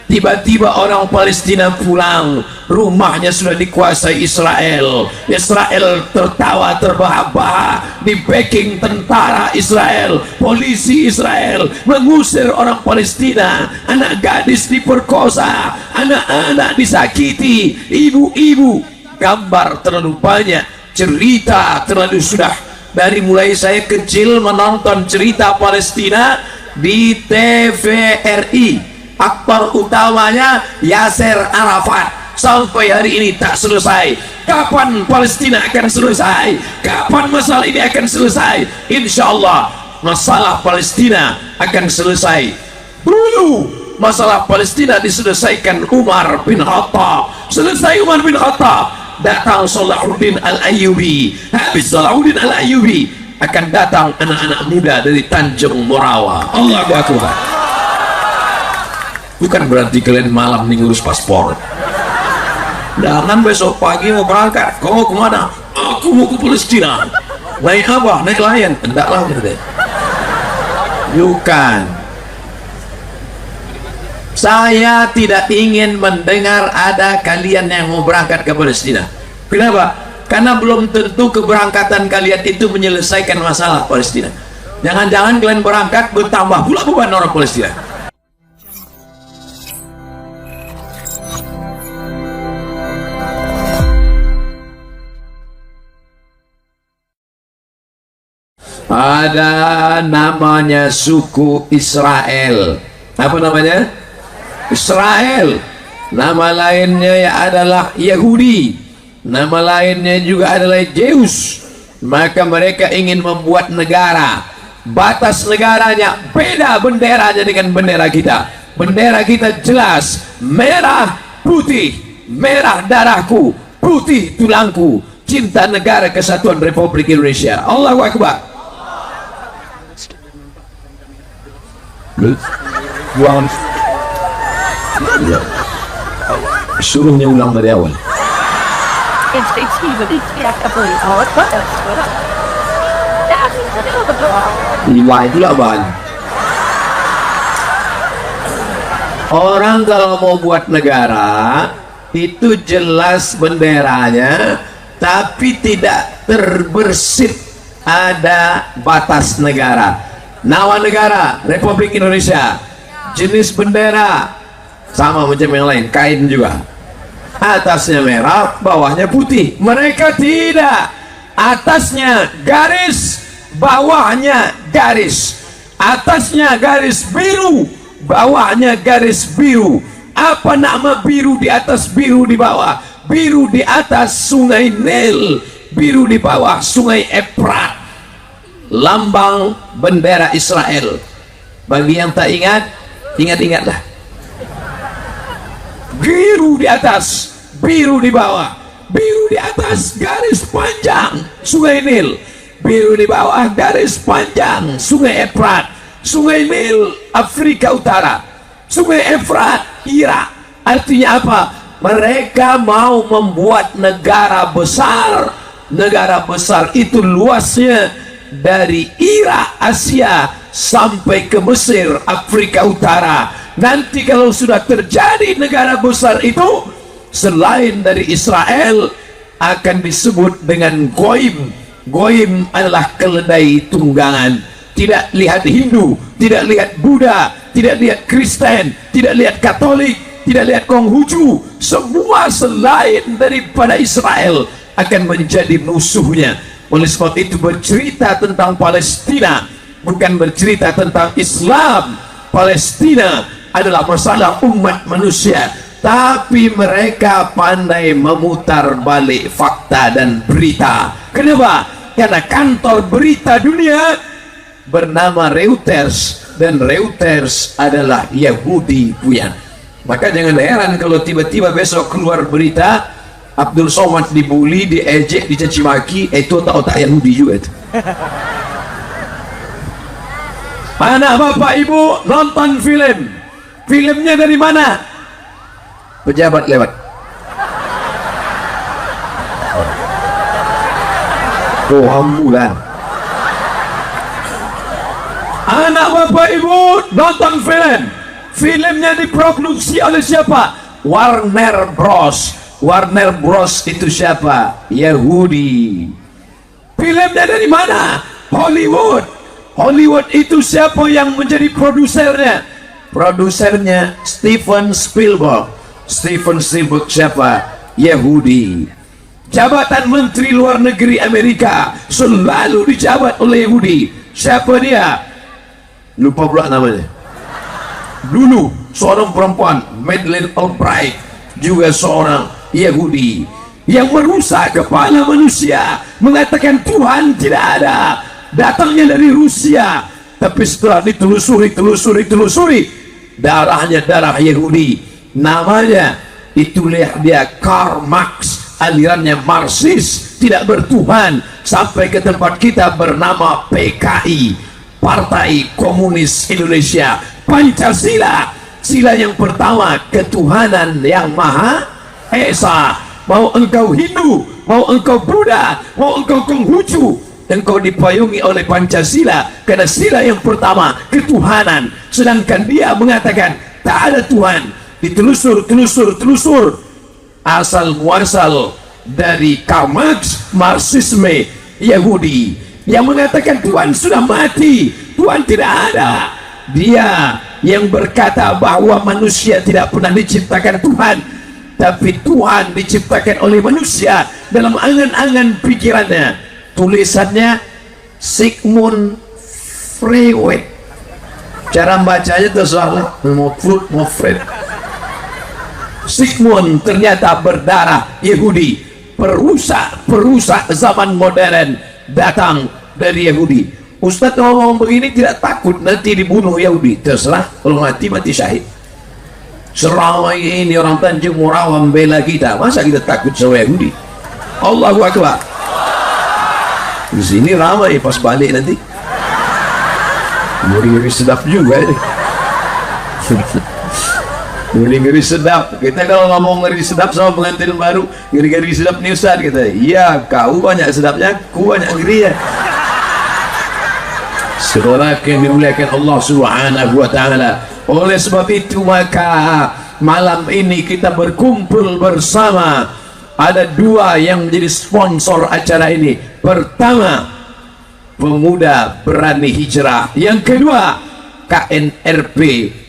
tiba-tiba orang Palestina pulang, rumahnya sudah dikuasai Israel. Israel tertawa terbahak-bahak, di backing tentara Israel, polisi Israel mengusir orang Palestina. Anak gadis diperkosa, anak-anak disakiti, ibu-ibu. Gambar terlalu banyak, cerita terlalu sudah. Dari mulai saya kecil menonton cerita Palestina di TVRI, aktor utamanya Yasser Arafat, sampai hari ini tak selesai. Kapan Palestina akan selesai? Kapan masalah ini akan selesai? Insya Allah masalah Palestina akan selesai. Dulu masalah Palestina diselesaikan Umar bin Khattab. Selesai Umar bin Khattab, datang Salahuddin Al-Ayyubi. Habis Salahuddin Al-Ayyubi, akan datang anak-anak muda dari Tanjung Morawa. Allahu Akbar. Bukan berarti kalian malam nih ngurus paspor. Jangan besok pagi mau berangkat. Kau mau kemana? Aku mau ke Palestina. Naik apa? Naik Lion? Enggaklah gitu. Bukan. Saya tidak ingin mendengar ada kalian yang mau berangkat ke Palestina. Kenapa? Karena belum tentu keberangkatan kalian itu menyelesaikan masalah Palestina. Jangan-jangan kalian berangkat bertambah pula beban orang Palestina. Ada namanya suku Israel. Apa namanya? Israel. Nama lainnya ya adalah Yahudi. Nama lainnya juga adalah Zeus. Maka mereka ingin membuat negara. Batas negaranya beda benderanya dengan bendera kita. Bendera kita jelas, merah putih, merah darahku, putih tulangku, cinta negara kesatuan Republik Indonesia. Allahu Akbar. Suruhnya ulang dari awal. Wah, itulah bahan. Orang kalau mau buat negara itu jelas benderanya, tapi tidak terbersit ada batas negara. Nama negara Republik Indonesia, jenis bendera sama macam yang lain, kain juga, atasnya merah, bawahnya putih. Mereka tidak, atasnya garis, bawahnya garis, atasnya garis biru, bawahnya garis biru. Apa nama biru di atas, biru di bawah? Biru di atas Sungai Nil, biru di bawah Sungai Efrat. Lambang bendera Israel. Bagi yang tak ingat, ingat-ingatlah. Biru di atas, biru di bawah. Biru di atas garis panjang Sungai Nil, biru di bawah garis panjang Sungai Efrat. Sungai Nil Afrika Utara, Sungai Efrat Irak. Artinya apa? Mereka mau membuat negara besar. Negara besar itu luasnya dari Irak, Asia sampai ke Mesir, Afrika Utara. Nanti kalau sudah terjadi negara besar itu, selain dari Israel, akan disebut dengan Goim. Goim adalah keledai tunggangan. Tidak lihat Hindu, tidak lihat Buddha, tidak lihat Kristen, tidak lihat Katolik, tidak lihat Konghucu. Semua selain daripada Israel akan menjadi musuhnya. Oleh sebab itu bercerita tentang Palestina bukan bercerita tentang Islam. Palestina adalah masalah umat manusia, tapi mereka pandai memutar balik fakta dan berita. Kenapa? Karena kantor berita dunia bernama Reuters, dan Reuters adalah Yahudi punya. Maka jangan heran kalau tiba-tiba besok keluar berita Abdul Somad dibully, diejek, dicaci maki, itu otak-otak Yahudi juga itu. Anak bapak ibu nonton film, filmnya dari mana? Pejabat lewat. Oh, ambulan. Anak bapak ibu nonton film, Filmnya diproduksi oleh siapa? Warner Bros. Warner Bros itu siapa? Yahudi. Filmnya dari mana? Hollywood. Hollywood itu siapa yang menjadi produsernya? Produsernya Steven Spielberg. Steven Spielberg siapa? Yahudi. Jabatan Menteri Luar Negeri Amerika selalu dijabat oleh Yahudi. Siapa dia? Lupa pula namanya. Dulu seorang perempuan, Madeleine Albright, juga seorang Yahudi yang merusak kepala manusia, mengatakan Tuhan tidak ada, datangnya dari Rusia. Tapi setelah ditelusuri, darahnya darah Yahudi. Namanya itulah dia Karl Marx. Alirannya Marxis, tidak bertuhan, sampai ke tempat kita bernama PKI, Partai Komunis Indonesia. Pancasila, sila yang pertama, ketuhanan yang Maha Esa. Mau engkau Hindu, mau engkau Buddha, mau engkau Konghucu, engkau dipayungi oleh Pancasila, karena sila yang pertama ketuhanan. Sedangkan dia mengatakan tak ada Tuhan. Ditelusur asal muasal dari Karl Marx, Marxisme Yahudi yang mengatakan Tuhan sudah mati, Tuhan tidak ada. Dia yang berkata bahwa manusia tidak pernah diciptakan Tuhan, tapi Tuhan diciptakan oleh manusia dalam angan-angan pikirannya. Tulisannya Sigmund Freud. Cara bacanya tersalah, Freud. Sigmund ternyata berdarah Yahudi. Perusak zaman modern datang dari Yahudi. Ustadz ngomong begini tidak takut nanti dibunuh Yahudi? Terserah, kalau mati syahid. Selama ini orang Tanjung Morawa membela kita, masa kita takut sama Yahudi? Allahu Akbar. Di sini ramai pas balik nanti. Ngeri sedap juga ini. Ngeri sedap. Kita kalau ngomong ngeri sedap sama pengantin baru, ngeri sedap nih Ustaz, kita iya kau banyak sedapnya, ku banyak ngeri ya. Saudara yang dimuliakan Allah Subhanahu wa Ta'ala, oleh sebab itu maka malam ini kita berkumpul bersama. Ada dua yang menjadi sponsor acara ini. Pertama, Pemuda Berani Hijrah. Yang kedua, KNRP,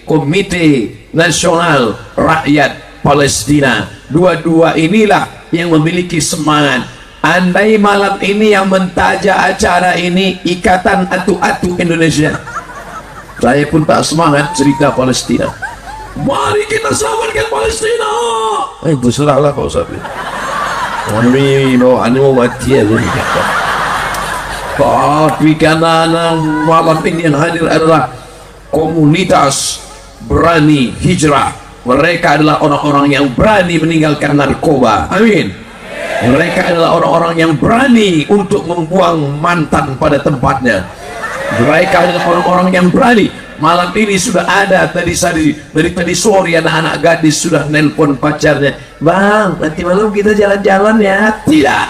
Komite Nasional Rakyat Palestina. Dua-dua inilah yang memiliki semangat. Andai malam ini yang mentaja acara ini Ikatan Atu-Atu Indonesia, saya pun tak semangat cerita Palestina. Mari kita selamatkan Palestina. Itu serahlah Pak Ustaz. Tapi karena malam ini yang hadir adalah komunitas Berani Hijrah. Mereka adalah orang-orang yang berani meninggalkan narkoba. Amin. Mereka adalah orang-orang yang berani untuk membuang mantan pada tempatnya. Mereka adalah orang-orang yang berani. Malam ini sudah ada dari tadi sore anak-anak gadis sudah nelpon pacarnya, "Bang, nanti malam kita jalan-jalan ya." Tidak.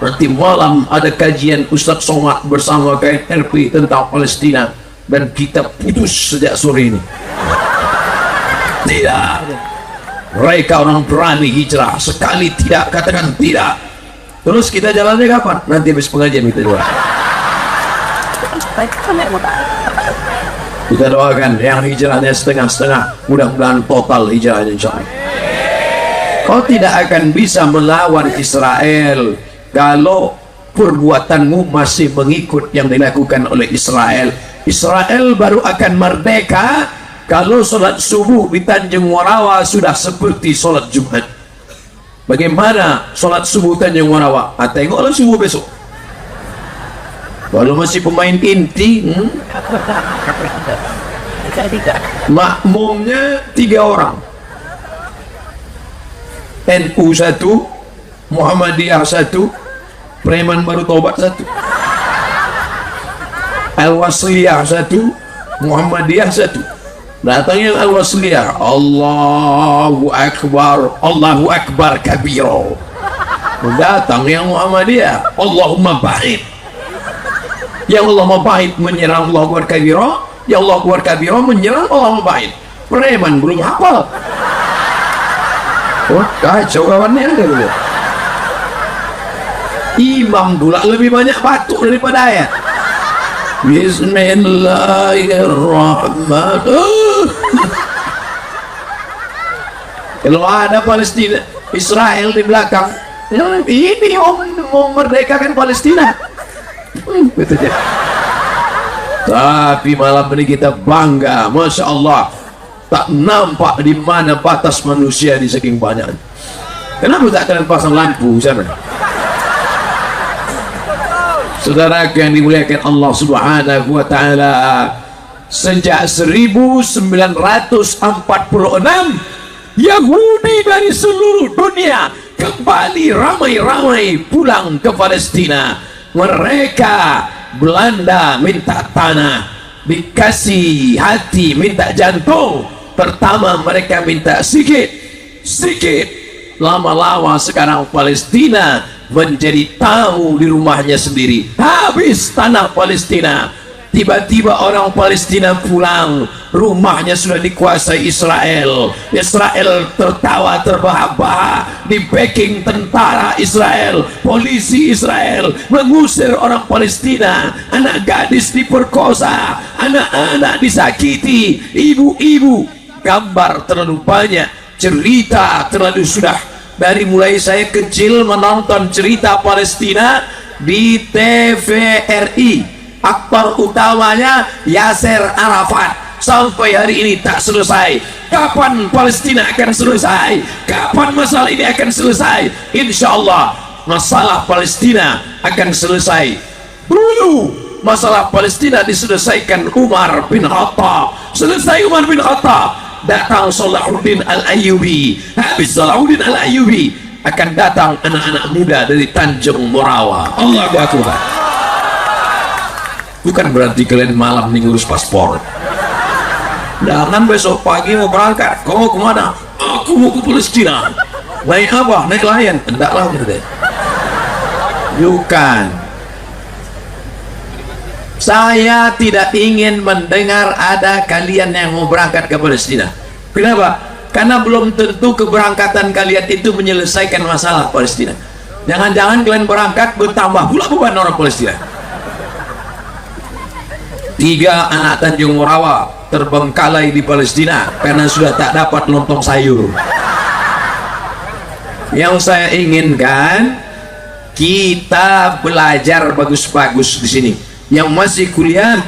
Nanti malam ada kajian Ustadz Somad bersama KNRP tentang Palestina, dan kita putus sejak sore ini. Tidak. Mereka orang berani hijrah. Sekali tidak, katakan tidak. Terus kita jalannya kapan? Nanti habis pengajian kita doa. Kita doakan yang hijrahnya setengah-setengah, mudah-mudahan total hijrahnya insya Allah. Kau tidak akan bisa melawan Israel kalau perbuatanmu masih mengikut yang dilakukan oleh Israel. Israel baru akan merdeka kalau sholat subuh di Tanjung Morawa sudah seperti sholat Jumat. Bagaimana sholat subuh Tanjung Morawa? Tengoklah subuh besok. Kalau masih pemain inti, makmumnya 3 orang. NU 1, Muhammadiyah 1, Preman Baru Tobat 1. Al-Wasliyah 1, Muhammadiyah 1. Datang yang Al-Wasliyah, Allahu Akbar kabiro. Datang yang Muhammadiyah, Allahumma ba'id. Yang Allahumma ba'id menyerang Allahu Akbar kabiro, ya Allah Akbar kabira menyerang Allah baik, preman belum hafal. Wah kacau kawannya ada dulu. Imam pula lebih banyak batuk daripada ayat. Bismillahirrahmanirrahim. Kalau ada Palestina, Israel di belakang, ini mau merdekakan Palestina. Gitu aja. Tapi malam ini kita bangga, masya Allah, tak nampak di mana batas manusia di saking banyak. Kenapa tak kalian pasang lampu sana? Saudara yang dimuliakan Allah Subhanahu wa taala, sejak 1946 Yahudi dari seluruh dunia kembali ramai-ramai pulang ke Palestina. Mereka Belanda minta tanah, dikasih hati minta jantung. Pertama mereka minta sikit, lama-lama sekarang Palestina menjadi tamu di rumahnya sendiri. Habis tanah Palestina, tiba-tiba orang Palestina pulang, rumahnya sudah dikuasai Israel. Israel tertawa terbahak-bahak, di backing tentara Israel, polisi Israel mengusir orang Palestina. Anak gadis diperkosa, anak-anak disakiti, ibu-ibu. Gambar terlalu banyak, cerita terlalu sudah. Dari mulai saya kecil menonton cerita Palestina di TVRI, aktor utamanya Yasser Arafat, sampai hari ini tak selesai. Kapan Palestina akan selesai? Kapan masalah ini akan selesai? Insya Allah masalah Palestina akan selesai. Dulu masalah Palestina diselesaikan Umar bin Khattab. Selesai Umar bin Khattab, datang Salahuddin Al-Ayyubi. Habis Salahuddin Al-Ayyubi, akan datang anak-anak muda dari Tanjung Morawa. Allahu Akbar. Bukan berarti kalian malam nih ngurus paspor. Jangan besok pagi mau berangkat. Kau mau kemana? Aku mau ke Palestina. Naik apa? Naik Lion? Hendaklah gitu. Bukan. Saya tidak ingin mendengar ada kalian yang mau berangkat ke Palestina. Kenapa? Karena belum tentu keberangkatan kalian itu menyelesaikan masalah Palestina. Jangan-jangan kalian berangkat bertambah pula beban orang Palestina. 3 anak Tanjung Morawa terbengkalai di Palestina karena sudah tak dapat lontong sayur. Yang saya inginkan, kita belajar bagus-bagus di sini. Yang masih kuliah,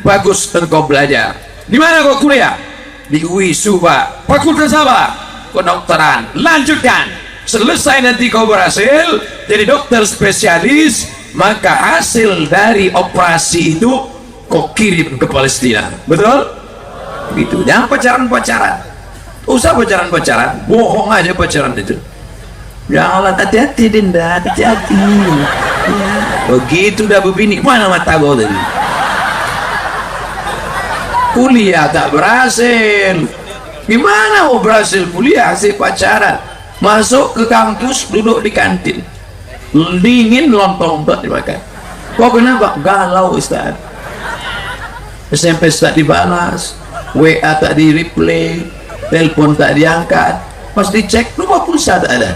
bagus engkau belajar. Di mana kau kuliah? Di UI Suba. Fakultas apa? Kedokteran. Lanjutkan. Selesai nanti kau berhasil jadi dokter spesialis, maka hasil dari operasi itu kau kirim ke Palestina. Betul? Gitu. Jangan pacaran-pacaran. Usah pacaran-pacaran. Bohong aja pacaran itu. Ya Allah, hati-hati Dinda, hati-hati. Ya. Begitu udah begini, mana mata kau tadi? Kuliah tak berhasil. Gimana mau berhasil kuliah hasil pacaran? Masuk ke kampus, duduk di kantin, dingin lontong tak dimakan. Kok kenapa? Galau Ustaz. SMS tak dibalas, WA tak di replay, telepon tak diangkat. Pas dicek, lupa pulsa tak ada.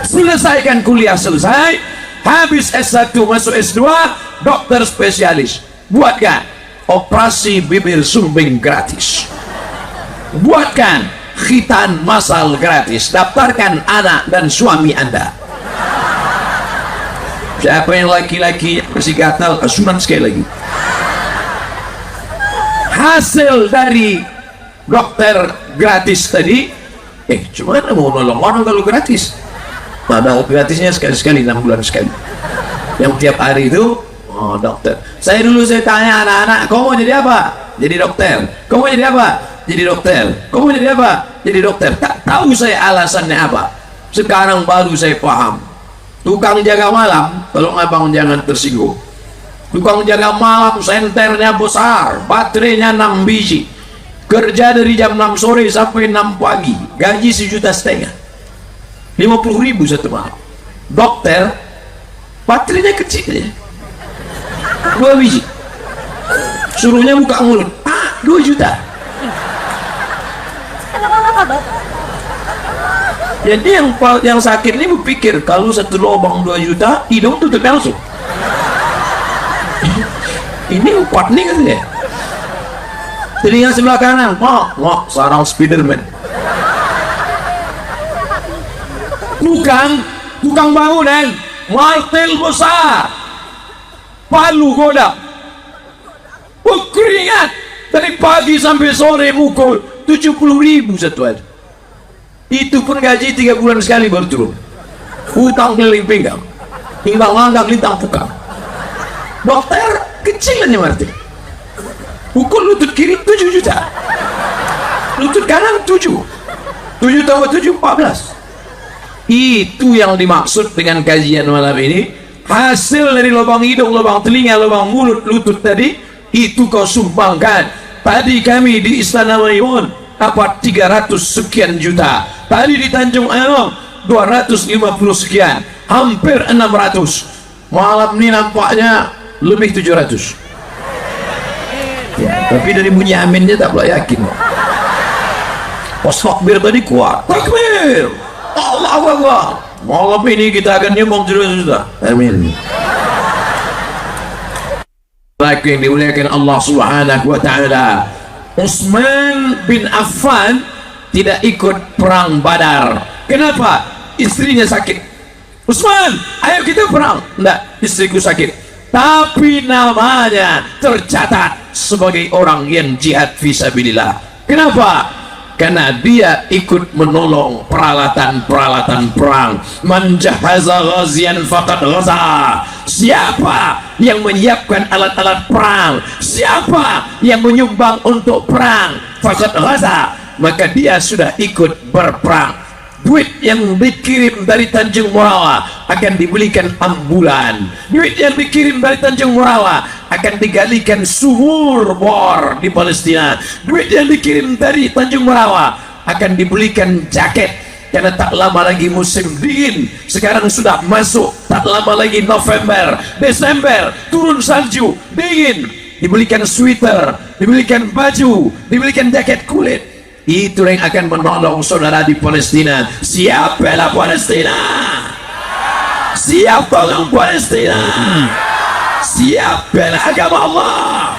Selesaikan kuliah, selesai, habis S1 masuk S2, dokter spesialis. Buatkan operasi bibir sumbing gratis, buatkan khitan masal gratis, daftarkan anak dan suami Anda. Siapa yang laki-laki masih gatal, asuran sekali lagi. Hasil dari dokter gratis tadi, cuma mau nolong orang kalau gratis. Padahal gratisnya sekali-sekali, 6 bulan sekali. Yang tiap hari itu, oh dokter. Saya tanya anak-anak, kau mau jadi apa? Jadi dokter. Kau mau jadi apa? Jadi dokter. Kau mau jadi apa? Jadi dokter. Tak tahu saya alasannya apa. Sekarang baru saya paham. Tukang jaga malam, tolong abang jangan tersinggung. Tukang jaga malam senternya besar, baterainya 6 biji. Kerja dari jam 6 sore sampai 6 pagi, gaji 1,5 juta, 50.000 satu malam. Dokter baterainya kecil ya. 2 biji, suruhnya buka mulut, 2 juta. Jadi yang sakit ini berpikir kalau satu lubang 2 juta, hidung tutup langsung. Ini 4 nih katanya. Telinga sebelah kanan, sarang Spiderman. Tukang bangunan, martel besar, palu goda, berkeringat dari pagi sampai sore, mukul 70.000 satu hari. Itu pun gaji 3 bulan sekali baru turun. Hutang keliling pinggang, timbang langgang lintang pukang. Dokter kecilannya martel. Pukul lutut kiri 7 juta, lutut kanan 7 tambah 7 14. Itu yang dimaksud dengan kajian malam ini. Hasil dari lubang hidung, lubang telinga, lubang mulut, lutut tadi, itu kau sumbangkan. Tadi kami di Istana Maimun dapat 300 sekian juta, tadi di Tanjung Anom 250 sekian, hampir 600. Malam ini nampaknya lebih 700 ya, tapi dari bunyi aminnya tak pula yakin. Pas takbir tadi kuat, takbir Allahu Akbar. Malam ini kita akan nyumbang 700 juta. Amin. Laki yang dimuliakan Allah Subhanahu wa taala, Utsman bin Affan tidak ikut perang Badar. Kenapa? Istrinya sakit. Utsman, ayo kita perang. Enggak, istriku sakit. Tapi namanya tercatat sebagai orang yang jihad fisabilillah. Kenapa? Karena dia ikut menolong peralatan-peralatan perang. Man jahaza ghazian faqad ghaza. Siapa yang menyiapkan alat-alat perang, siapa yang menyumbang untuk perang, faqad ghaza, maka dia sudah ikut berperang. Duit yang dikirim dari Tanjung Morawa akan dibelikan ambulan. Duit yang dikirim dari Tanjung Morawa akan digalikan sumur bor di Palestina. Duit yang dikirim dari Tanjung Morawa akan dibelikan jaket, karena tak lama lagi musim dingin. Sekarang sudah masuk, tak lama lagi November, Desember, turun salju, dingin. Dibelikan sweater, dibelikan baju, dibelikan jaket kulit. Itu yang akan menolong saudara di Palestina. Siap bela Palestina, siap tolong Palestina, siap bela agama Allah,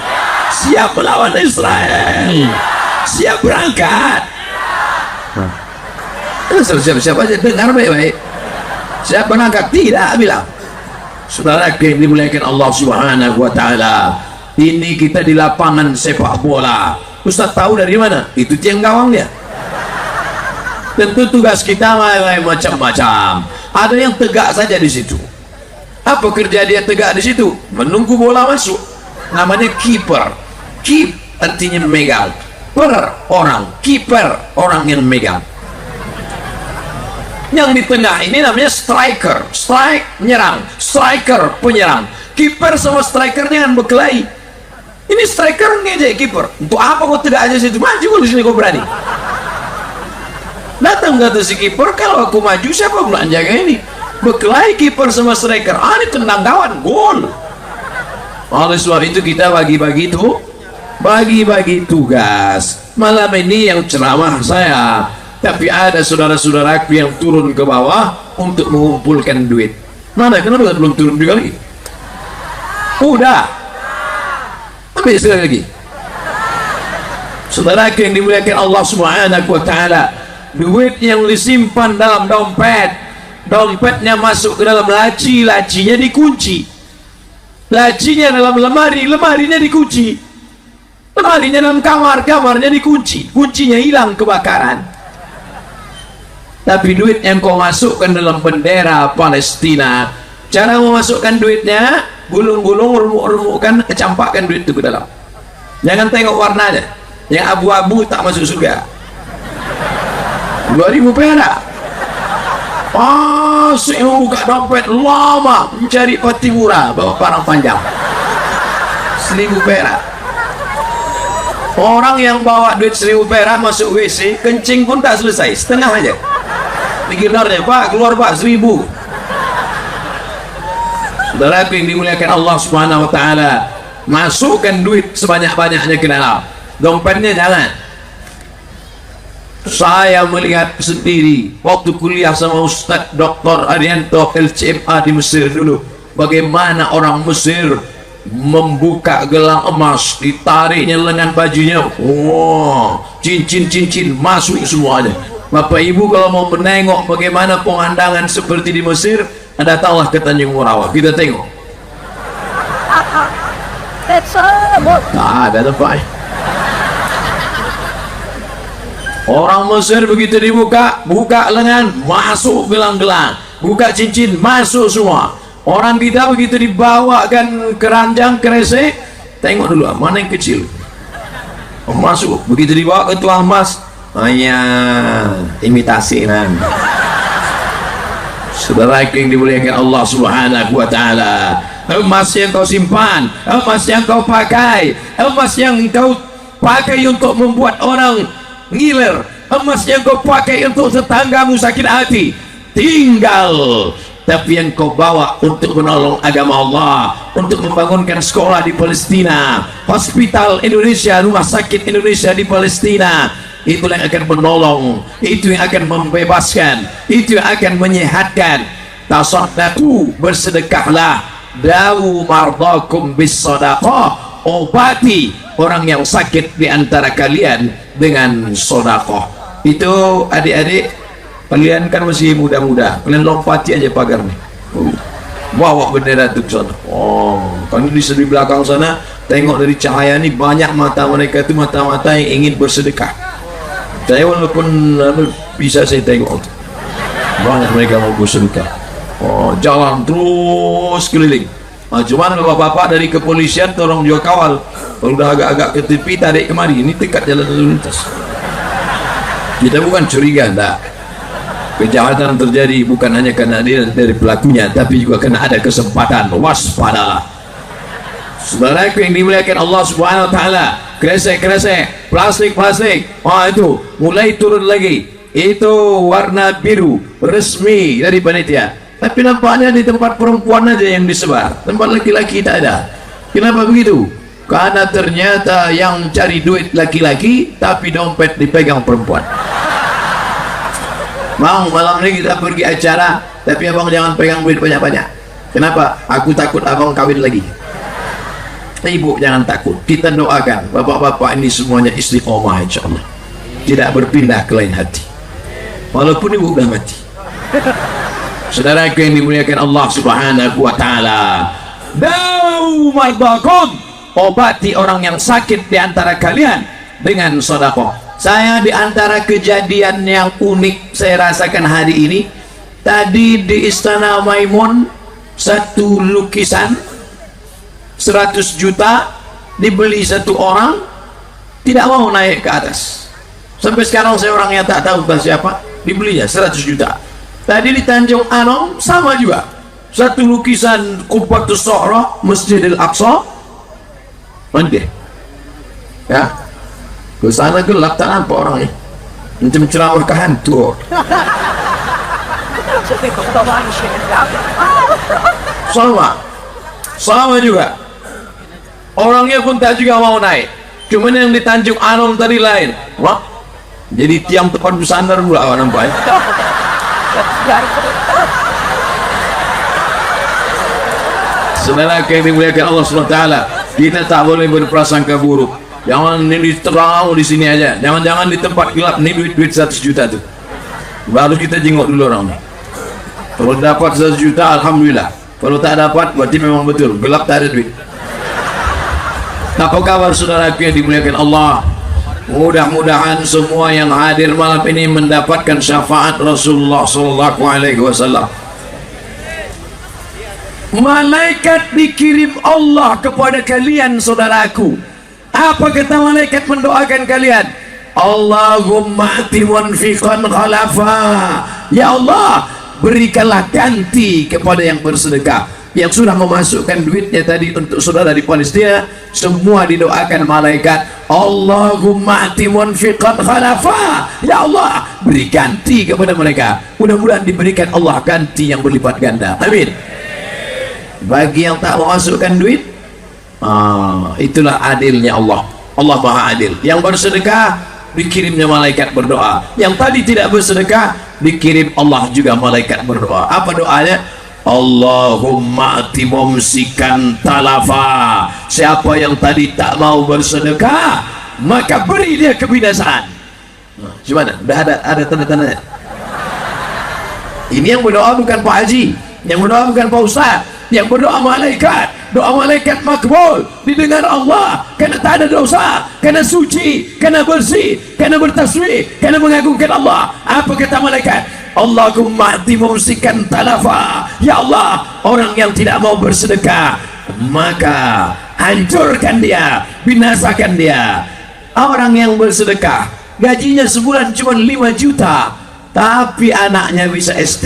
siap melawan Israel, siap berangkat. Siap aja, dengar baik-baik. Siap berangkat, tidak bilang. Saudara yang dimuliakan Allah Subhanahu wa taala, ini kita di lapangan sepak bola. Ustaz tahu dari mana? Itu tiang gawangnya. Tentu tugas kita macam-macam. Ada yang tegak saja di situ. Apa kerja dia tegak di situ? Menunggu bola masuk. Namanya kiper. Keep artinya megang. Orang, kiper orang yang megang. Yang di tengah ini namanya striker. Strike menyerang, striker penyerang. Kiper sama striker jangan berkelahi. Ini striker ngejek kiper. Untuk apa kau tidak aja situ? Maju kalau di sini kau berani. Datang kata si kiper, kalau aku maju siapa pula jaga ini? Berkelahi kiper sama striker. Ini tendang kawan, gol. Oleh sebab itu kita bagi-bagi tugas. Malam ini yang ceramah saya, tapi ada saudara-saudaraku yang turun ke bawah untuk mengumpulkan duit. Mana? Kenapa belum turun juga lagi? Udah. Ambil sekali lagi. Saudara yang dimuliakan Allah Subhanahu wa taala, duit yang disimpan dalam dompet, dompetnya masuk ke dalam laci, lacinya dikunci. Lacinya dalam lemari, lemarinya dikunci. Lemarinya dalam kamar, kamarnya dikunci. Kuncinya hilang kebakaran. Tapi duit yang kau masukkan dalam bendera Palestina, cara memasukkan duitnya, gulung-gulung, remuk-remukkan, kecampakkan duit itu ke dalam. Jangan tengok warnanya, yang abu-abu tak masuk surga. 2.000 perak. Saya membuka dompet lama mencari peti murah, bawa barang panjang. 1.000 perak. Orang yang bawa duit 1.000 perak masuk WC, kencing pun tak selesai, setengah aja. Pikirnya, Pak keluar Pak 1.000. Saudaraku yang dimuliakan Allah Subhanahu wa taala, masukkan duit sebanyak-banyaknya ke dalam dompetnya, jangan. Saya melihat sendiri waktu kuliah sama Ustadz Dr. Arianto LCMA di Mesir dulu, bagaimana orang Mesir membuka gelang emas, ditariknya lengan bajunya, wow, cincin-cincin masuk semuanya. Bapak Ibu kalau mau menengok bagaimana pemandangan seperti di Mesir, datanglah ke Tanjung Morawa, kita tengok. Tak ada tempat. Orang Mesir begitu dibuka, buka lengan, masuk gelang-gelang, buka cincin, masuk semua. Orang kita begitu dibawakan keranjang, keresek, tengok dulu mana yang kecil, masuk. Begitu dibawa ke tuang emas, hanya imitasi kan. Saudara yang dimuliakan Allah Subhanahu wa taala, emas yang kau simpan, emas yang kau pakai, emas yang kau pakai untuk membuat orang ngiler, emas yang kau pakai untuk tetanggamu sakit hati, tinggal. Tapi yang kau bawa untuk menolong agama Allah, untuk membangunkan sekolah di Palestina, hospital Indonesia, rumah sakit Indonesia di Palestina, itulah yang akan menolong, itu yang akan membebaskan, itu yang akan menyehatkan. Tasaddaqu, bersedekahlah, dawu mardakum bis sadaqah, obati orang yang sakit di antara kalian dengan sedekah. Itu adik-adik, kalian kan masih muda-muda, kalian lompati aja pagar nih, bawa bendera itu ke sana. Oh, kan di sebelah belakang sana, tengok dari cahaya nih, banyak mata mereka itu mata-mata yang ingin bersedekah. Saya walaupun bisa saya tengok banyak mereka mau bersedekah. Oh, jalan terus keliling. Nah, cuman kalau bapak dari kepolisian tolong juga kawal, kalau udah agak-agak ke tepi tarik kemari, ini dekat jalan lalu lintas. Kita bukan curiga, enggak. Kejahatan terjadi bukan hanya karena dia dari pelakunya, tapi juga karena ada kesempatan. Waspadalah. Saudaraku yang dimuliakan Allah Subhanahu wa taala, kresek-kresek, plastik-plastik, itu mulai turun lagi. Itu warna biru resmi dari panitia. Tapi nampaknya di tempat perempuan aja yang disebar, tempat laki-laki tak ada. Kenapa begitu? Karena ternyata yang cari duit laki-laki, tapi dompet dipegang perempuan. Bang, malam ini kita pergi acara, tapi abang jangan pegang duit banyak-banyak. Kenapa? Aku takut abang kawin lagi. Ibu jangan takut, kita doakan bapak-bapak ini semuanya istiqomah insyaallah, tidak berpindah ke lain hati walaupun ibu udah mati. Saudaraku yang dimuliakan Allah Subhanahu wa taala, dawu mardakum, obati orang yang sakit di antara kalian dengan sedekah. Saya di antara kejadian yang unik saya rasakan hari ini, tadi di Istana Maimun, satu lukisan 100 juta dibeli satu orang, tidak mau naik ke atas. Sampai sekarang saya orangnya tak tahu bukan siapa, dibelinya 100 juta. Tadi di Tanjung Anom sama juga, satu lukisan Qubbatus Sughra Masjidil Aqsa, nanti ya ke sana gelap tak nampak orangnya, macam ceramah ke hantu. sama juga, orangnya pun tak juga mau naik. Cuman yang di Tanjung Anom tadi lain, wah, jadi tiang tempat bersandar pula nampaknya. Saudara yang dimuliakan Allah SWT, kita tak boleh berprasangka buruk. Jangan ini terang di sini aja, jangan-jangan di tempat gelap. Ini duit 100 juta tuh, baru kita jenguk dulu orang. Kalau dapat 100 juta alhamdulillah, kalau tak dapat berarti memang betul gelap, tak ada duit. Apa kabar saudaraku yang dimuliakan Allah? Mudah-mudahan semua yang hadir malam ini mendapatkan syafaat Rasulullah SAW. Malaikat dikirim Allah kepada kalian saudaraku. Apa kata malaikat mendoakan kalian? Allahumma atiwan fiqan khalafa. Ya Allah, berikanlah ganti kepada yang bersedekah, yang sudah memasukkan duitnya tadi untuk saudara di Palestina. Semua didoakan malaikat, Allahumma atiwan fiqan khalafa. Ya Allah, beri ganti kepada mereka. Mudah-mudahan diberikan Allah ganti yang berlipat ganda. Amin. Bagi yang tak memasukkan duit, itulah adilnya Allah. Allah Maha Adil. Yang bersedekah dikirimnya malaikat berdoa. Yang tadi tidak bersedekah dikirim Allah juga malaikat berdoa. Apa doanya? Allahumma ati mumsikan talafa. Siapa yang tadi tak mau bersedekah, maka beri dia kebinasaan. Gimana? Udah ada tanda-tandanya. Ini yang berdoa bukan Pak Haji, yang berdoa bukan Pak Ustaz, yang berdoa malaikat. Doa malaikat makbul, didengar Allah, karena tak ada dosa, karena suci, karena bersih, karena bertasbih, karena mengagungkan Allah. Apa kata malaikat? Allahumma ati mumsikan talafa. Ya Allah, orang yang tidak mau bersedekah, maka hancurkan dia, binasakan dia. Orang yang bersedekah gajinya sebulan cuma 5 juta, tapi anaknya bisa S3,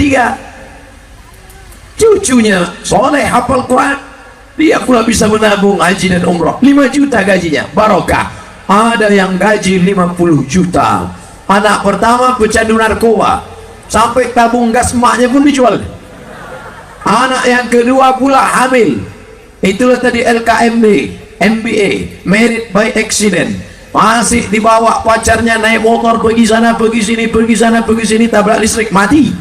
cucunya soleh hafal Quran, dia pula bisa menabung haji dan umroh. 5 juta gajinya, barokah. Ada yang gaji 50 juta, anak pertama pecandu narkoba, sampai tabung gas emaknya pun dijual. Anak yang kedua pula hamil, itulah tadi LKMB, MBA, married by accident, masih dibawa pacarnya naik motor pergi sana pergi sini, pergi sana pergi sini, tabrak listrik, mati.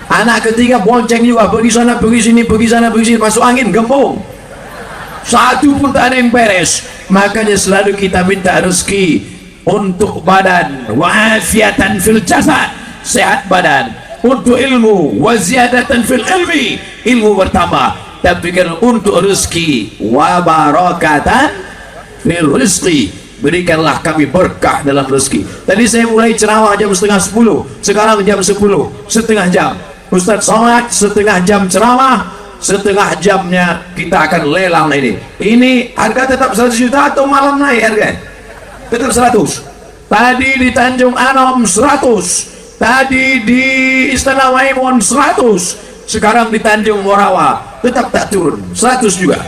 Anak ketiga bonceng juga, pergi sana pergi sini, pergi sana pergi sini, masuk angin, gembung, satu pun tak ada yang beres. Makanya selalu kita minta rezeki untuk badan, wa'afiatan fil jasad, sehat badan, untuk ilmu, wa ziyadatan fil ilmi, ilmu bertambah. Tapi kan untuk rezeki, wa barakatan fil rizqi, berikanlah kami berkah dalam rezeki. Tadi saya mulai ceramah jam setengah 10, sekarang jam 10 setengah jam. Ustaz Somad setengah jam ceramah, setengah jamnya kita akan lelang ini. Ini harga tetap 100 juta atau malam naik harga? Tetap 100. Tadi di Tanjung Anom 100, tadi di Istana Maimun 100, sekarang di Tanjung Morawa tetap tak turun, 100 juga.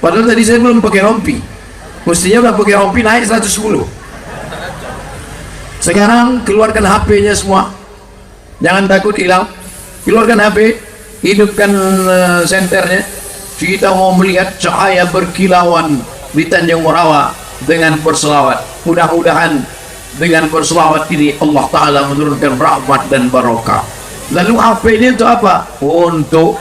Padahal tadi saya belum pakai rompi, mestinya udah pakai rompi naik 110. Sekarang keluarkan HP-nya semua, jangan takut hilang. Keluarkan HP, hidupkan senternya. Kita mau melihat cahaya berkilauan di Tanjung Morawa dengan berselawat. Mudah-mudahan dengan berselawat ini Allah Ta'ala menurunkan rahmat dan barokah. Lalu HP ini untuk apa? Untuk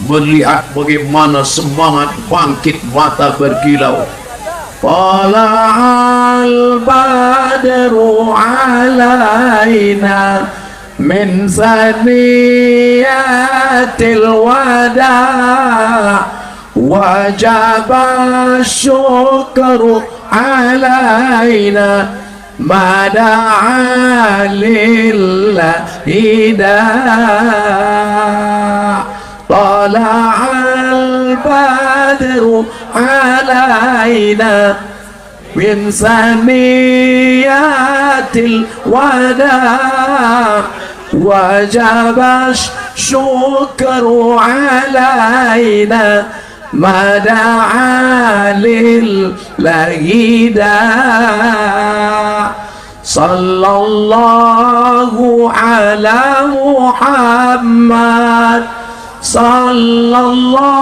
melihat bagaimana semangat bangkit mata berkilau. Tala'al badru alaina min saniyatil wada' wajaba syukru alaina mada'a lillahi da' tala'al badru alaina min saniyatil wada' wajaba syukru alaina mada'a lillahi da' sallallahu ala Muhammad sallallahu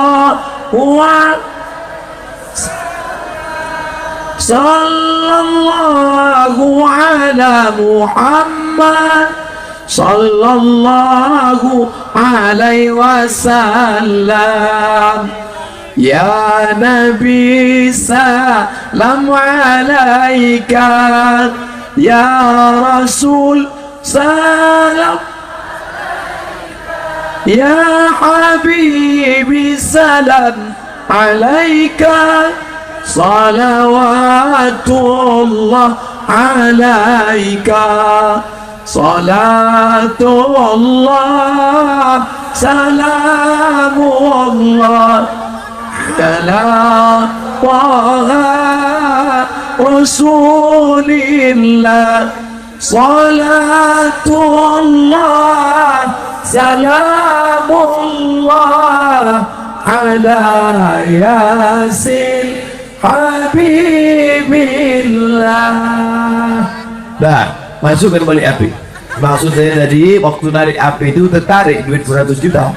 ala Muhammad sallallahu alaihi wasallam. Ya Nabi salam alaika, ya Rasul salam, ya Habibi salam alaika, salawatullah alaika, salatullah salamullah ala Taha Rasulillah, salatullah salamullah ala Yasin Habibillah. Dah, masukkan balik api. Maksud saya tadi waktu narik api itu tertarik duit 100 juta.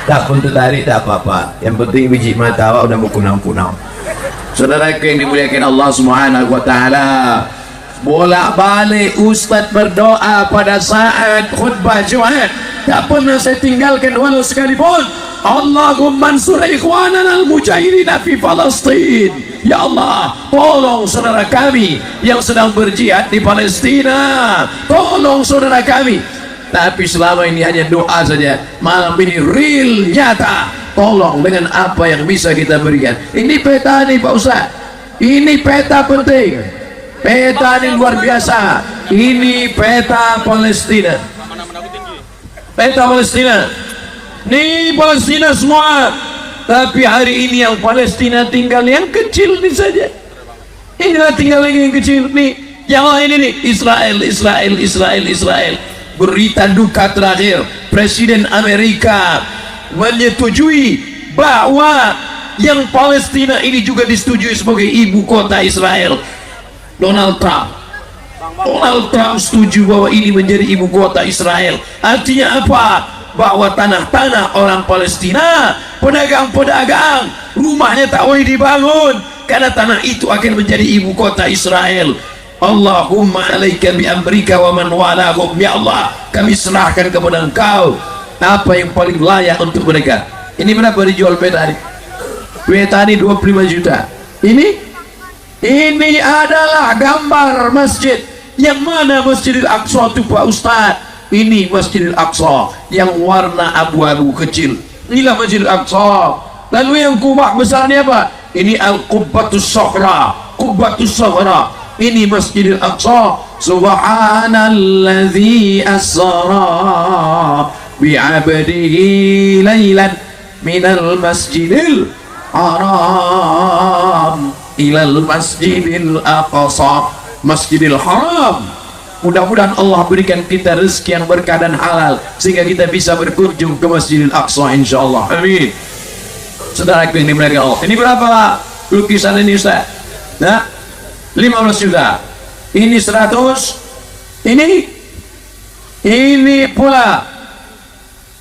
Tak pun tertarik tak apa-apa, yang penting biji mata awak udah berkunang-kunang. Saudaraku yang dimuliakan Allah Subhanahu wa taala, bolak-balik Ustaz berdoa pada saat khutbah Jumat, tak pernah saya tinggalkan walau sekalipun. Allahumma ansur ikhwanana al-mujahidin fi Palestin. Ya Allah, tolong saudara kami yang sedang berjihad di Palestina, tolong saudara kami. Tapi selama ini hanya doa saja, malam ini real, nyata. Tolong dengan apa yang bisa kita berikan. Ini peta nih Pak Ustaz, ini peta penting, peta ini luar biasa. Ini peta Palestina, peta Palestina. Nih Palestina semua, tapi hari ini yang Palestina tinggal yang kecil ini saja. Inilah tinggal lagi yang kecil nih. Yang lain ini Israel, Israel, Israel, Israel. Berita duka terakhir, Presiden Amerika menyetujui bahwa yang Palestina ini juga disetujui sebagai ibu kota Israel. Donald Trump setuju bahwa ini menjadi ibu kota Israel. Artinya apa? Bahwa tanah-tanah orang Palestina, pedagang-pedagang, rumahnya tak boleh dibangun karena tanah itu akan menjadi ibu kota Israel. Allahumma alaika bi Amerika wa man walahum. Ya Allah, kami serahkan kepada Engkau apa yang paling layak untuk mereka. Ini berapa dijual peta ini? Peta ini 25 juta. Ini adalah gambar masjid. Yang mana Masjidil Aqsa itu Pak Ustaz? Ini Masjidil Aqsa yang warna abu-abu kecil. Inilah Masjidil Aqsa. Lalu yang kubah besar ini apa? Ini Al-Qubbatus Saghra. Qubbatus Saghra. Ini Masjidil Aqsa. Subhanalladzi asra bi'abdihi laylan minal masjidil haram ilal masjidil aqsa. Masjidil Haram. Mudah-mudahan Allah berikan kita rezeki yang berkah dan halal sehingga kita bisa berkunjung ke Masjidil Aqsa insyaallah. Amin. Saudaraku yang dimuliakan Allah, ini berapa lukisan ini Ustaz? Nah, 15 juta. Ini 100. Ini pula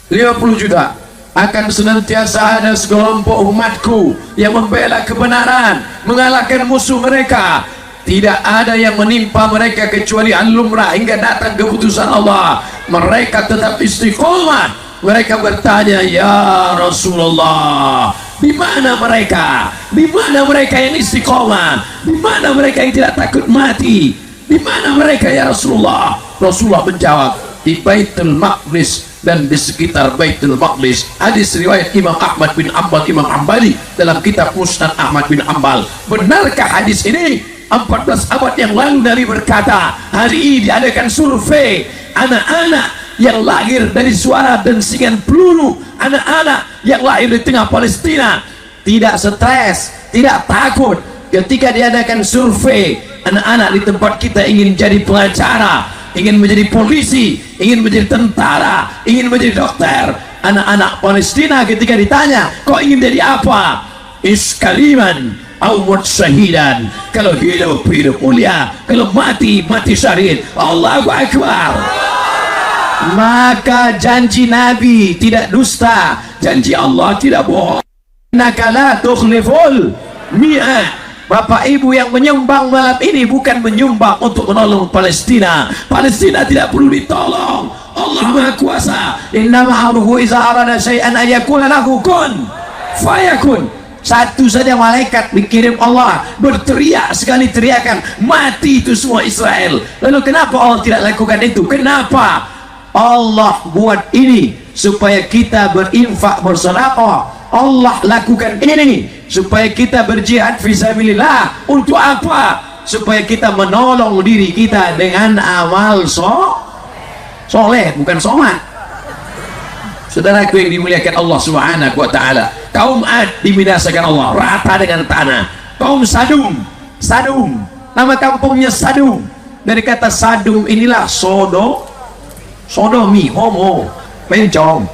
50 juta. Akan senantiasa ada sekelompok umatku yang membela kebenaran, mengalahkan musuh mereka. Tidak ada yang menimpa mereka kecuali al-lumrah hingga datang keputusan Allah. Mereka tetap istiqomah. Mereka bertanya, ya Rasulullah, di mana mereka? Di mana mereka yang istiqomah? Di mana mereka yang tidak takut mati? Di mana mereka ya Rasulullah? Rasulullah menjawab, di Baitul Maqdis dan di sekitar Baitul Maqdis. Hadis riwayat Imam Ahmad bin Ambal, Imam Hambali dalam kitab Musnad Ahmad bin Ambal. Benarkah hadis ini? 14 abad yang lalu Nabi berkata, hari ini diadakan survei anak-anak yang lahir dari suara densingan peluru, anak-anak yang lahir di tengah Palestina tidak stres, tidak takut ketika diadakan survei. Anak-anak di tempat kita ingin jadi pengacara, ingin menjadi polisi, ingin menjadi tentara, ingin menjadi dokter. Anak-anak Palestina ketika ditanya, kok ingin jadi apa? Iskaliman awad syahidan. Kalau hidup, hidup mulia. Kalau mati, mati syahid. Allahu Akbar. Maka janji Nabi tidak dusta, janji Allah tidak bohong. Innaka la tukhliful mi'ad. Bapak Ibu yang menyumbang malam ini bukan menyumbang untuk menolong Palestina. Palestina tidak perlu ditolong. Allah Maha Kuasa. Innama amruhu iza arada syai'an ayakuna lahu kun fayakun. Satu saja malaikat dikirim Allah, berteriak sekali teriakan, mati itu semua Israel. Lalu kenapa Allah tidak lakukan itu? Kenapa? Allah buat ini supaya kita berinfak, bersedekah. Allah lakukan ini supaya kita berjihad fisabilillah. Untuk apa? Supaya kita menolong diri kita dengan amal soleh, bukan somat. Saudaraku yang dimuliakan Allah Subhanahu wa taala, kaum Ad dibinasakan Allah rata dengan tanah. Kaum Sadum, nama kampungnya Sadum. Dari kata Sadum inilah sodomi, homo, bencong,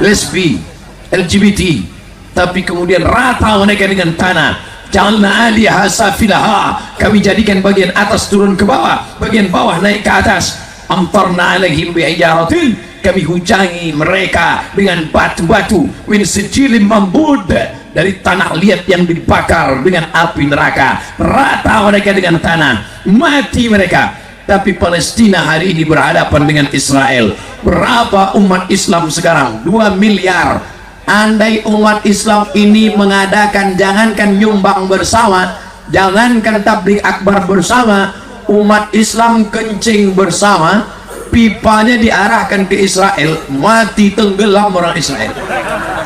lesbi, LGBT. Tapi kemudian rata mereka dengan tanah. Ja'alna 'aliyaha safilaha, kami jadikan bagian atas turun ke bawah, bagian bawah naik ke atas. amtarna alaihim bi'ijaratin, kami hujangi mereka dengan batu-batu min sijilin mambud, dari tanah liat yang dibakar dengan api neraka. Rata mereka dengan tanah, mati mereka. Tapi Palestina hari ini berhadapan dengan Israel. Berapa umat Islam sekarang? 2 miliar. Andai umat Islam ini mengadakan, jangankan nyumbang bersama, jangankan tabligh akbar bersama, umat Islam kencing bersama, pipanya diarahkan ke Israel, mati tenggelam orang Israel.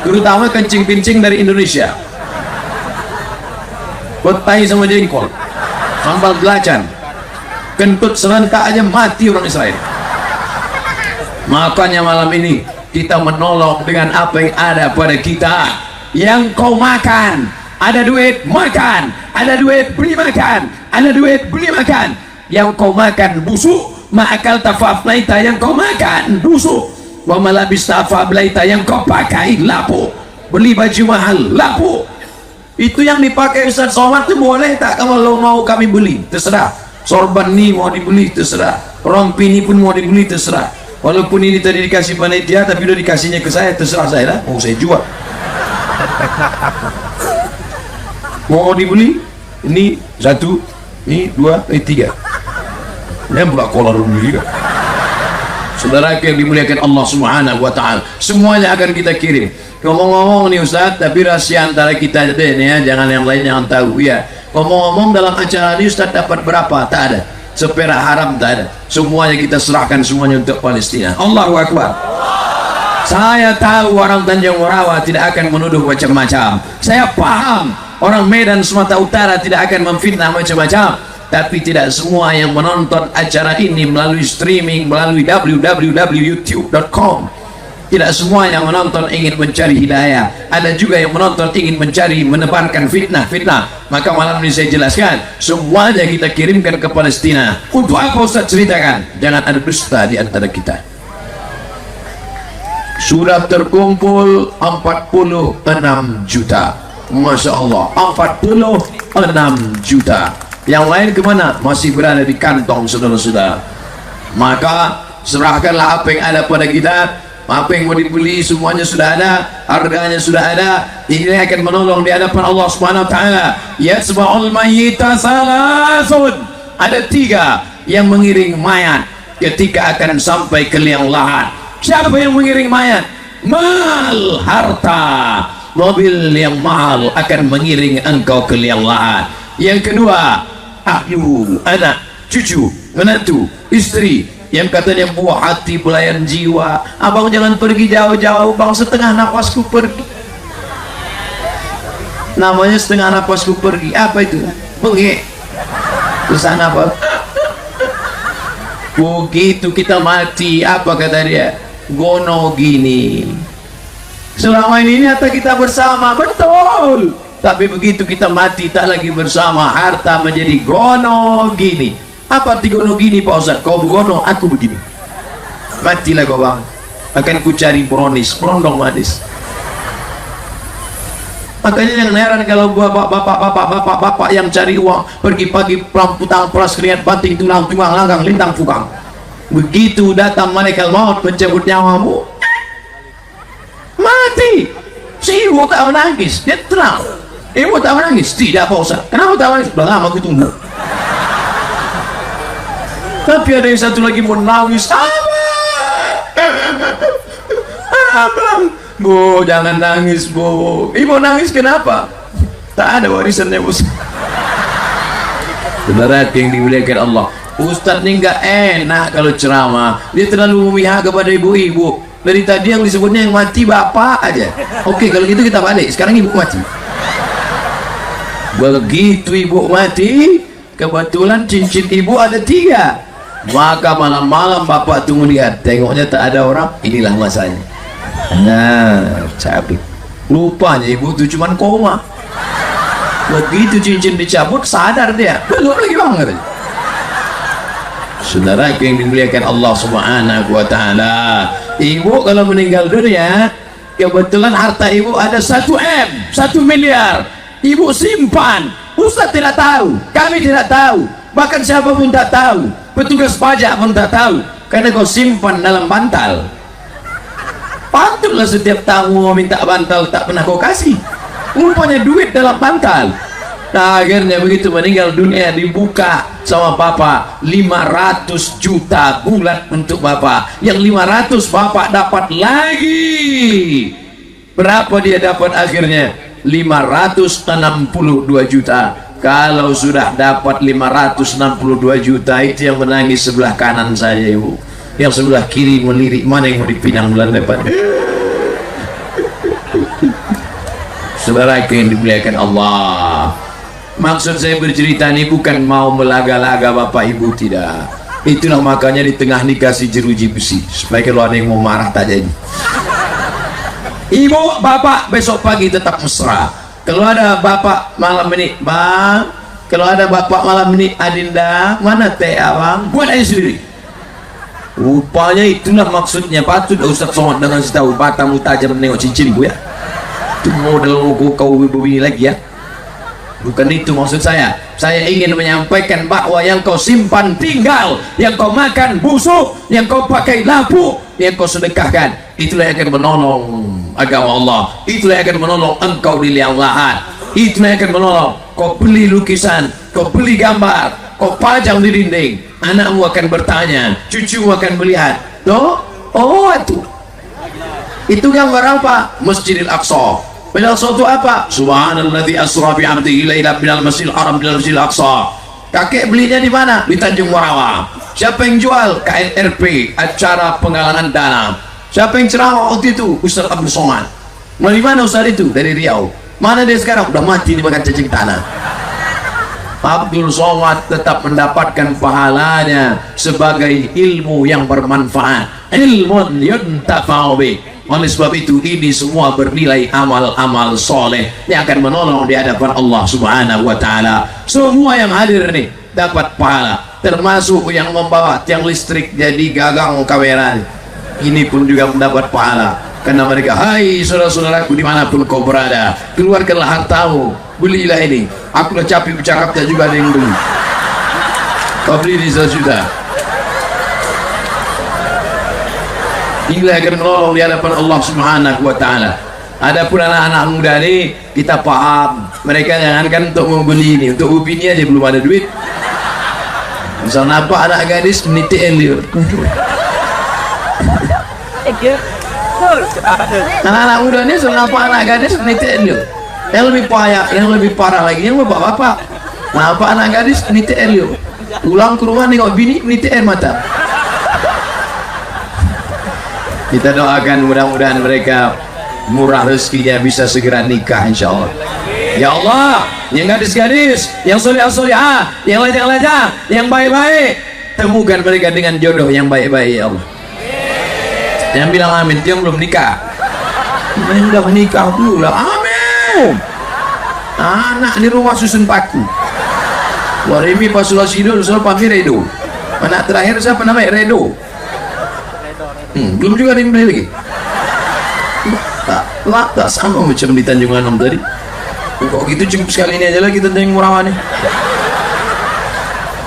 Terutama kencing-kencing dari Indonesia, petai sama jengkol, sambal belacan, kentut serentak aja mati orang Israel. Makanya malam ini kita menolong dengan apa yang ada pada kita. Yang kau makan, ada duit makan, ada duit beli makan, ada duit beli makan. Yang kau makan busuk, ma'akal tafaflaita, yang kau makan busuk. Wa malabis tafaflaita, yang kau pakai lapuk. Beli baju mahal lapuk. Itu yang dipakai Ustaz Somad itu boleh tak? Kalau mau kami beli, terserah. Sorban ini mau dibeli, terserah. Rompi ini pun mau dibeli, terserah. Walaupun ini tadi dikasih panitia, tapi udah dikasihnya ke saya, terserah saya lah, mau saya jual. Mau dibeli, ini 1, ini 2, ini 3. Ini buka kolor dulu juga. Saudara yang dimuliakan Allah Subhanahu wa Ta'ala, semuanya akan kita kirim. Ngomong-ngomong nih Ustaz, tapi rahasia antara kita aja nih ya, jangan yang lain jangan tahu ya. Ngomong-ngomong, dalam acara ini Ustaz dapat berapa? Tak ada. Seperak haram tak ada. Semuanya kita serahkan semuanya untuk Palestina. Allahu Akbar. Saya tahu orang Tanjung Morawa tidak akan menuduh macam-macam. Saya paham orang Medan Sumatera Utara tidak akan memfitnah macam-macam. Tapi tidak semua yang menonton acara ini melalui streaming, melalui www.youtube.com, tidak semua yang menonton ingin mencari hidayah. Ada juga yang menonton ingin mencari, menebarkan fitnah. Maka malam ini saya jelaskan, semuanya kita kirimkan ke Palestina. Untuk apa Ustaz ceritakan? Jangan ada dusta di antara kita. Sudah terkumpul 46 juta. Masya Allah, 46 juta. Yang lain kemana? Masih berada di kantong saudara-saudara. Maka serahkanlah apa yang ada pada kita. Apa yang mau dibeli semuanya sudah ada, harganya sudah ada. Ini akan menolong di hadapan Allah Subhanahu wa Ta'ala. Yasba'ul mayyita salasun, ada 3 yang mengiring mayat ketika akan sampai ke liang lahat. Siapa yang mengiring mayat? Mal, harta, mobil yang mahal akan mengiring engkau ke liang lahat. Yang kedua, ahlu, anak, cucu, menantu, istri, yang katanya buah hati, belayan jiwa. Abang jangan pergi jauh-jauh bang, setengah napasku pergi. Namanya setengah napasku pergi. Apa itu? Pergi kesana apa? Begitu kita mati, apa kata dia? Gono gini. Selama ini nyata kita bersama, betul. Tapi begitu kita mati tak lagi bersama, harta menjadi gono gini. Apa arti gono gini Pak Ustaz? Kau begono, aku begini. Matilah kau bang. Akan ku cari bronis, berondong manis. Makanya yang heran kalau bapak-bapak yang cari uang, pergi pagi putang peras keringat banting tulang langgang lintang fukang. Begitu datang malaikat maut mencabut nyawamu, mati. Si ibu tak menangis, dia tenang. Ibu tak menangis, tidak Pak Ustaz. Kenapa tak menangis? Sudah lama aku tunggu. Tapi ada yang satu lagi mau nangis. Abang, Bu, jangan nangis Bu. Ibu nangis kenapa? Tak ada warisannya Bu. Saudara yang dimuliakan Allah, Ustadz ini nggak enak kalau ceramah. Dia terlalu memihak kepada ibu-ibu. Dari tadi yang disebutnya yang mati bapak aja. Oke, kalau gitu kita balik. Sekarang ibu mati. Begitu ibu mati, kebetulan cincin ibu ada 3. Maka malam-malam bapak tunggu lihat, tengoknya tak ada orang, inilah masanya. Nah, cabut. Lupanya ibu itu cuman koma. Begitu cincin dicabut, sadar dia. Belum lagi banget. Saudara yang dimuliakan Allah Subhanahu wa Ta'ala, ibu kalau meninggal dunia, kebetulan harta ibu ada 1 M, 1 miliar. Ibu simpan. Ustaz tidak tahu, kami tidak tahu, bahkan siapapun tak tahu, petugas pajak pun tak tahu. karena kau simpan dalam bantal. Patutlah setiap tamu mau minta bantal tak pernah kau kasih. Rupanya duit dalam bantal. Nah, akhirnya begitu meninggal dunia dibuka sama bapak 500 juta bulan untuk bapak. Yang 500 bapak dapat lagi. Berapa dia dapat akhirnya? 562 juta. Kalau sudah dapat 562 juta, itu yang menangis sebelah kanan saya, ibu. Yang sebelah kiri melirik, mana yang mau dipinang bulan depan. Saudara yang dimuliakan Allah, maksud saya bercerita ini bukan mau melaga-laga bapak ibu, tidak. Itulah makanya di tengah dikasih jeruji besi supaya kalau ada yang mau marah tak jadi. Ibu bapak besok pagi tetap mesra. Kalau ada bapak malam ini, bang, kalau ada bapak malam ini, Adinda, mana teh abang, buat aja sendiri. Rupanya itulah maksudnya. Patut Ustaz Somad dengan si tahu matamu tajam menengok cincinku ya. Itu model kau begini lagi ya. Bukan itu maksud saya. Saya ingin menyampaikan bahwa yang kau simpan tinggal, yang kau makan busuk, yang kau pakai lapuk, yang kau sedekahkan, itulah yang akan menolong agama Allah. Itulah yang akan menolong engkau di liang lahat. Itulah yang akan menolong kau beli lukisan, kau beli gambar, kau pajang di dinding. Anakmu akan bertanya, cucumu akan melihat, oh itu gambar apa? Masjidil Aqsa. Masjidil Aqsa itu apa? Subhanalladzi asra bi 'abdihi lailan minal masjidil haram ilal masjidil Aqsa. Kakek belinya di mana? Di Tanjung Morawa. Siapa yang jual? KNRP, acara penggalangan dana. Siapa yang ceramah waktu itu? Ustaz Abdul Somad. Dari mana Ustaz itu? Dari Riau. Mana dia sekarang? Udah mati dimakan cacing tanah. Abdul Somad tetap mendapatkan pahalanya sebagai ilmu yang bermanfaat, ilmun yuntafa'u bih. Oleh sebab itu ini semua bernilai amal-amal soleh yang akan menolong di hadapan Allah Subhanahu wa ta'ala. Semua yang hadir ini dapat pahala, termasuk yang membawa tiang listrik jadi gagang kamera. Ini pun juga mendapat pahala karena mereka, hai saudara-saudaraku dimanapun kau berada, keluarkanlah hartamu, belilah ini. Aku udah capek bercakapnya juga ada yang beli. Kau beli di sudah. Inilah akan menolong di hadapan Allah Subhanahu wa ta'ala. Adapun anak-anak muda ini, kita paham, mereka jangankan untuk membeli ini, untuk ubi ini aja belum ada duit. Misal nampak anak gadis menitik dia. Anak-anak muda ini misal nampak anak gadis menitik dia. Yang lebih parah lagi, yang bapak-bapak nampak anak gadis menitik dia. Pulang ke rumah nengok bini menitik air mata. Kita doakan mudah-mudahan mereka murah rezekinya, bisa segera nikah insyaallah. Ya Allah, yang gadis-gadis, yang soleh-solehah, yang lajang-lajang, yang baik-baik, temukan mereka dengan jodoh yang baik-baik ya Allah. Yang bilang amin, dia belum nikah. Yang udah menikah dulu lah, amin. Anak di rumah susun paku. Warimi Pasulasido, Nusra Pamir Redo. Anak terakhir siapa namanya? Redo. Belum juga ada yang beli lagi. Tak sama macam di Tanjung Anom tadi. Kok gitu cukup sekali ini aja lah kita Tanjung Morawa nih.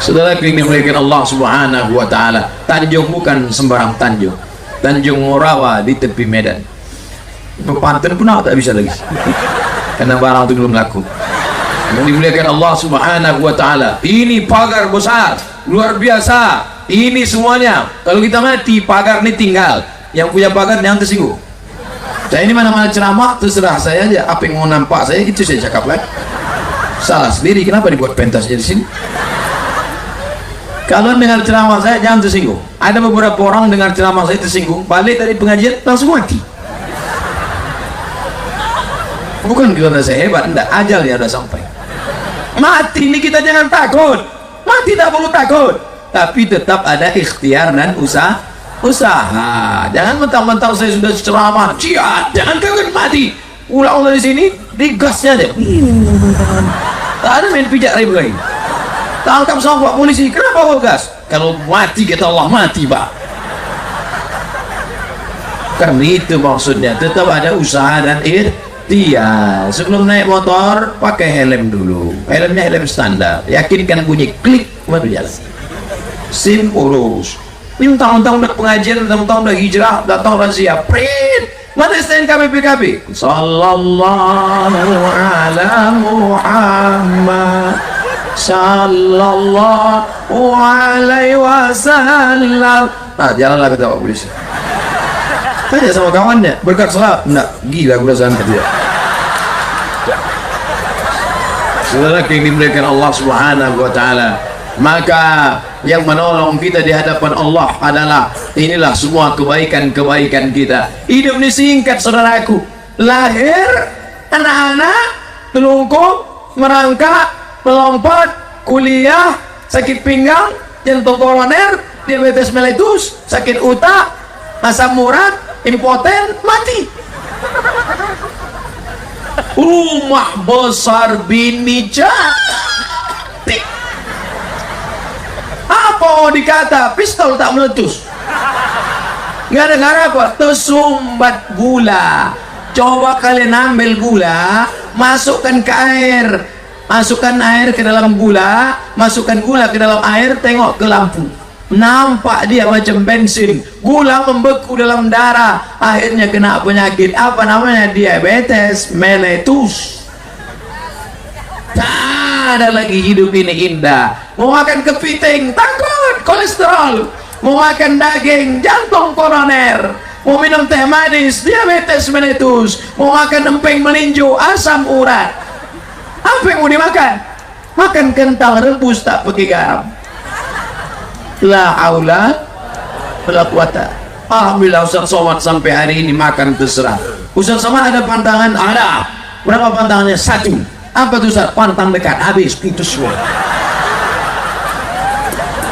Saudara yang dimuliakan Allah Subhanahu wa ta'ala, Tanjung bukan sembarang Tanjung. Tanjung Morawa di tepi Medan. Pantun pun tak bisa lagi karena barang itu belum laku. Yang dimuliakan Allah Subhanahu wa ta'ala, ini pagar besar luar biasa. Ini semuanya kalau kita mati pagar ini tinggal, yang punya pagar jangan tersinggung. Saya ini mana-mana ceramah terserah saya aja, apa yang mau nampak saya itu saya cakap lah. Salah sendiri, kenapa dibuat pentasnya di sini? Kalau dengar ceramah saya jangan tersinggung. Ada beberapa orang dengar ceramah saya tersinggung, balik dari pengajian langsung mati. Bukan karena saya hebat, enggak, ajal ya udah sampai. Mati ini kita jangan takut, mati tak perlu takut, tapi tetap ada ikhtiar dan usaha. Jangan mentang-mentang saya sudah ceramah jihad, jangan kaget mati. Ulang dari sini digasnya deh. Tak ada main pijak ribu lagi. Tangkap sama Pak Polisi, kenapa kau gas? Kalau mati kata Allah mati Pak. Karena itu maksudnya tetap ada usaha dan ikhtiar. Sebelum naik motor pakai helm dulu, helmnya helm standar, yakinkan bunyi klik baru jalan. SIM urus, Ini tahun-tahun udah pengajian, tahun-tahun udah hijrah, datang razia, print. Mana STNK BPKB? Sallallahu ala Muhammad, sallallahu alaihi wasallam. Nah, jalanlah kata Pak Polisi. Tanya sama kawannya, berkat salat. Enggak, gila perasaan dia. Saudara yang dimuliakan Allah Subhanahu wa taala, maka yang menolong kita di hadapan Allah adalah inilah semua kebaikan-kebaikan kita. Hidup ini singkat, saudaraku. Lahir, anak-anak, telungkup, merangkak, melompat, kuliah, sakit pinggang, jantung koroner, diabetes mellitus, sakit otak, asam urat, impoten, mati. Rumah besar, bini cantik. Apa mau dikata? Pistol tak meletus. Gara-gara apa? Tersumbat gula. Coba kalian ambil gula, masukkan ke air, masukkan air ke dalam gula, masukkan gula ke dalam air, tengok ke lampu, nampak dia macam bensin. Gula membeku dalam darah, akhirnya kena penyakit apa namanya, diabetes mellitus. Tak ada lagi hidup ini indah. Mau makan kepiting takut kolesterol, mau makan daging jantung koroner, mau minum teh manis diabetes mellitus, mau makan emping melinjo asam urat. Apa yang mau dimakan? Makan kentang rebus tak pakai garam. La haula wala quwata. Alhamdulillah Ustaz Somad sampai hari ini makan terserah. Ustaz Somad ada pantangan? Ada. Berapa pantangannya? 1. Apa tuh Ustaz? Pantang dekat, habis itu semua.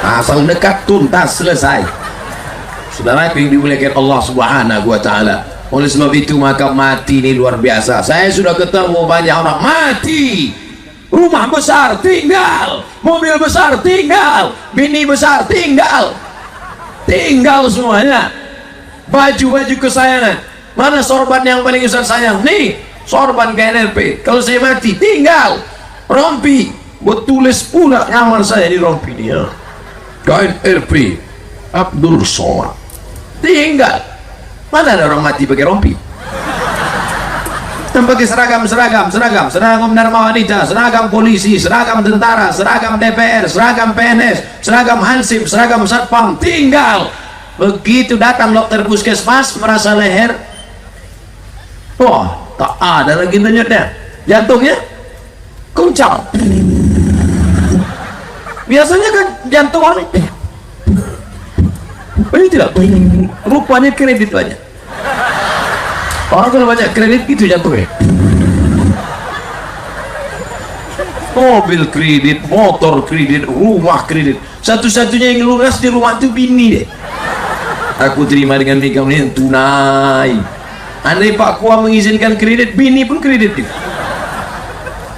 Asal dekat tuntas selesai. Saudara yang dimuliakan Allah Subhanahu wa taala. Oleh sebab itu maka mati ini luar biasa. Saya sudah ketemu banyak orang mati. Rumah besar tinggal, mobil besar tinggal, bini besar tinggal, tinggal semuanya. Baju-baju kesayangan, mana sorban yang paling Ustaz sayang? Nih, sorban KNRP. Kalau saya mati, tinggal rompi. Betulis pula kamar saya di rompi dia. KNRP Abdul Somad. Tinggal. Mana ada orang mati pakai rompi? Dan pakai seragam Dharma Wanita, seragam polisi, seragam tentara, seragam DPR, seragam PNS, seragam Hansip, seragam Satpam, tinggal. Begitu datang dokter puskesmas merasa leher, wah tak ada lagi denyutnya, jantungnya kuncang. Biasanya kan jantung orang ini tidak, rupanya kredit banyak. Orang kalau banyak kredit gitu jatuhnya. Mobil kredit, motor kredit, rumah kredit. Satu-satunya yang lunas di rumah itu bini deh. Aku terima dengan nikah ini tunai. Andai Pak Kua mengizinkan kredit, bini pun kredit.